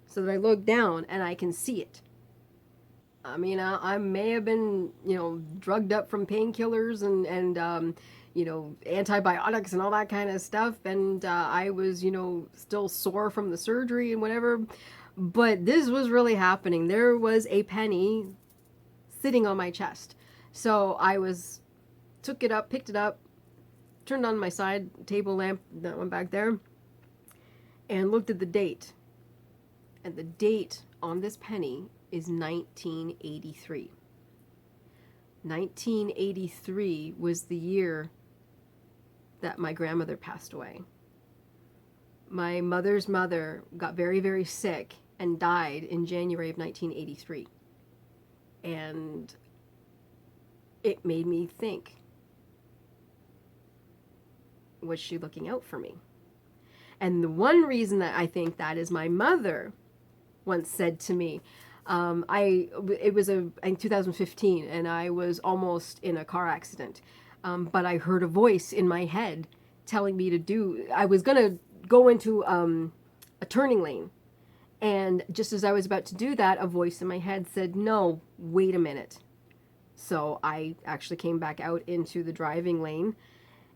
so that I look down and I can see it? I mean, I may have been, drugged up from painkillers and antibiotics and all that kind of stuff. And I was, still sore from the surgery and whatever. But this was really happening. There was a penny sitting on my chest. So I took it up, picked it up, turned on my side table lamp, that one back there, and looked at the date. And the date on this penny is 1983. 1983 was the year that my grandmother passed away. My mother's mother got very, very sick and died in January of 1983. And it made me think, was she looking out for me? And the one reason that I think that is my mother once said to me, it was in 2015 and I was almost in a car accident. But I heard a voice in my head telling me I was going to go into a turning lane. And just as I was about to do that, a voice in my head said, no, wait a minute. So I actually came back out into the driving lane.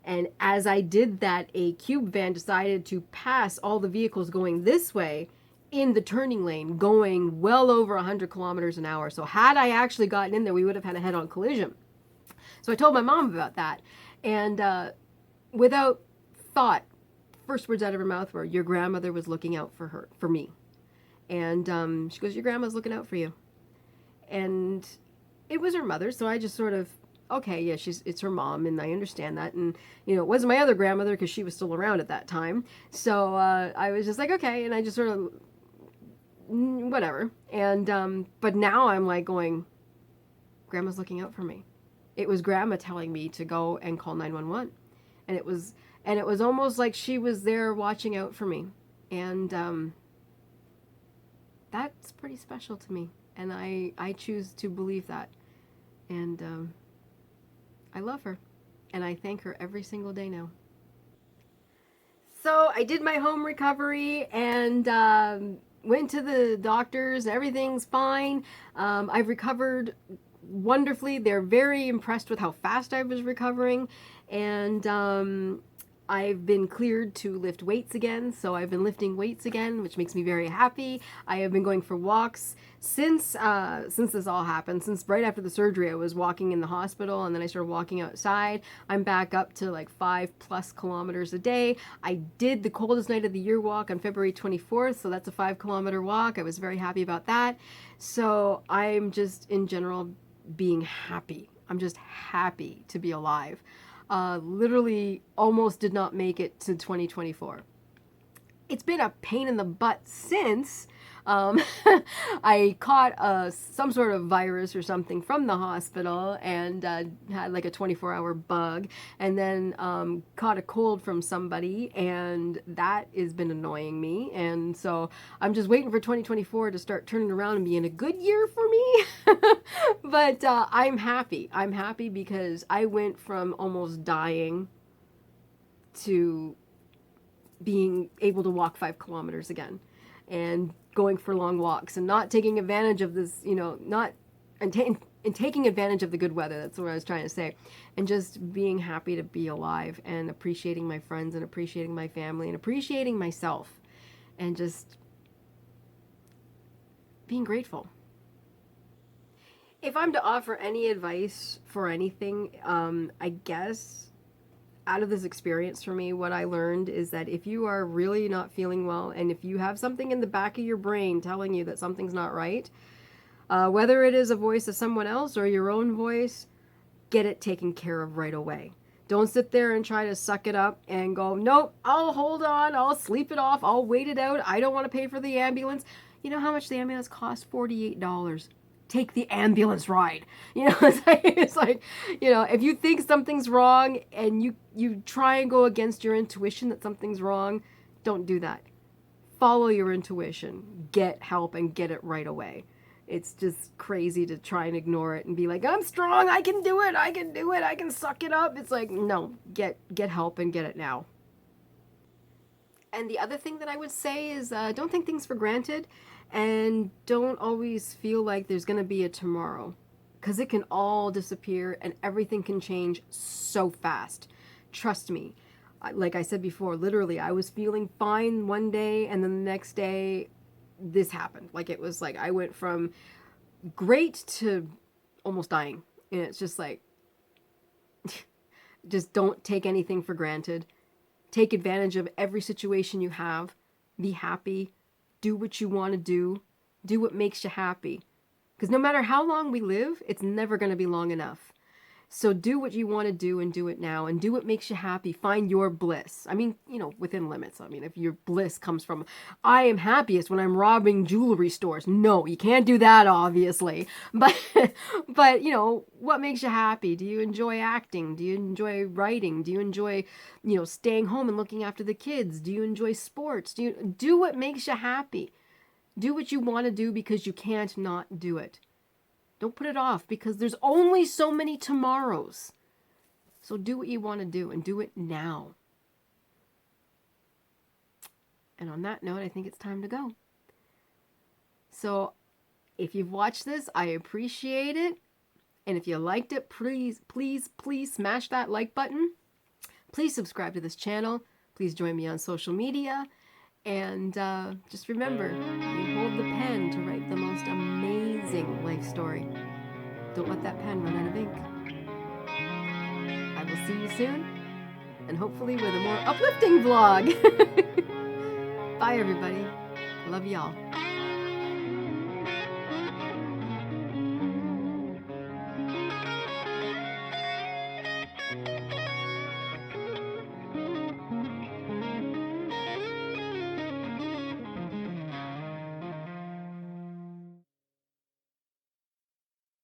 And as I did that, a cube van decided to pass all the vehicles going this way in the turning lane, going well over 100 kilometers an hour. So had I actually gotten in there, we would have had a head-on collision. So I told my mom about that. And without thought, first words out of her mouth were, "Your grandmother was looking out for me." And she goes, "Your grandma's looking out for you." And it was her mother, so I just sort of, okay, yeah, it's her mom, and I understand that. And it wasn't my other grandmother because she was still around at that time. So I was just like, okay, and I just sort of, whatever. And but now I'm like going, Grandma's looking out for me. It was Grandma telling me to go and call 911, and it was almost like she was there watching out for me, and that's pretty special to me, and I choose to believe that, and I love her, and I thank her every single day now. So I did my home recovery and went to the doctors. Everything's fine. I've recovered wonderfully. They're very impressed with how fast I was recovering, and I've been cleared to lift weights again, so I've been lifting weights again, which makes me very happy. I have been going for walks since this all happened. Since right after the surgery, I was walking in the hospital, and then I started walking outside. I'm back up to like 5+ kilometers a day. I did the coldest night of the year walk on February 24th, so that's a 5-kilometer walk. I was very happy about that. So I'm just in general being happy. I'm just happy to be alive. Literally almost did not make it to 2024. It's been a pain in the butt since I caught some sort of virus or something from the hospital and had like a 24-hour bug, and then caught a cold from somebody, and that has been annoying me. And so I'm just waiting for 2024 to start turning around and being a good year for me. But I'm happy. I'm happy because I went from almost dying to being able to walk 5 kilometers again, and going for long walks, and not taking advantage of this, not and, and taking advantage of the good weather. That's what I was trying to say, and just being happy to be alive, and appreciating my friends, and appreciating my family, and appreciating myself, and just being grateful. If I'm to offer any advice for anything, I guess out of this experience for me, what I learned is that if you are really not feeling well, and if you have something in the back of your brain telling you that something's not right, whether it is a voice of someone else or your own voice, get it taken care of right away. Don't sit there and try to suck it up and go, nope, I'll hold on, I'll sleep it off, I'll wait it out, I don't want to pay for the ambulance. You know how much the ambulance costs? $48. Take the ambulance ride. It's like, if you think something's wrong and you try and go against your intuition that something's wrong, don't do that. Follow your intuition. Get help and get it right away. It's just crazy to try and ignore it and be like, I'm strong, I can do it, I can do it, I can suck it up. It's like, no, get help and get it now. And the other thing that I would say is don't take things for granted, and don't always feel like there's going to be a tomorrow, because it can all disappear and everything can change so fast. Trust me. Like I said before, literally, I was feeling fine one day, and then the next day, this happened. Like, it was like I went from great to almost dying. And it's just like, just don't take anything for granted. Take advantage of every situation you have. Be happy. Do what you want to do. Do what makes you happy. Because no matter how long we live, it's never going to be long enough. So do what you want to do, and do it now, and do what makes you happy. Find your bliss. I mean, within limits. I mean, if your bliss comes from, I am happiest when I'm robbing jewelry stores. No, you can't do that, obviously. But, what makes you happy? Do you enjoy acting? Do you enjoy writing? Do you enjoy, staying home and looking after the kids? Do you enjoy sports? Do what makes you happy? Do what you want to do, because you can't not do it. Don't put it off, because there's only so many tomorrows. So do what you want to do, and do it now. And on that note, I think it's time to go. So if you've watched this, I appreciate it. And if you liked it, please, please, please smash that like button. Please subscribe to this channel. Please join me on social media. And just remember, you hold the pen to write the most amazing life story. Don't let that pen run out of ink. I will see you soon, and hopefully with a more uplifting vlog. Bye, everybody. Love y'all.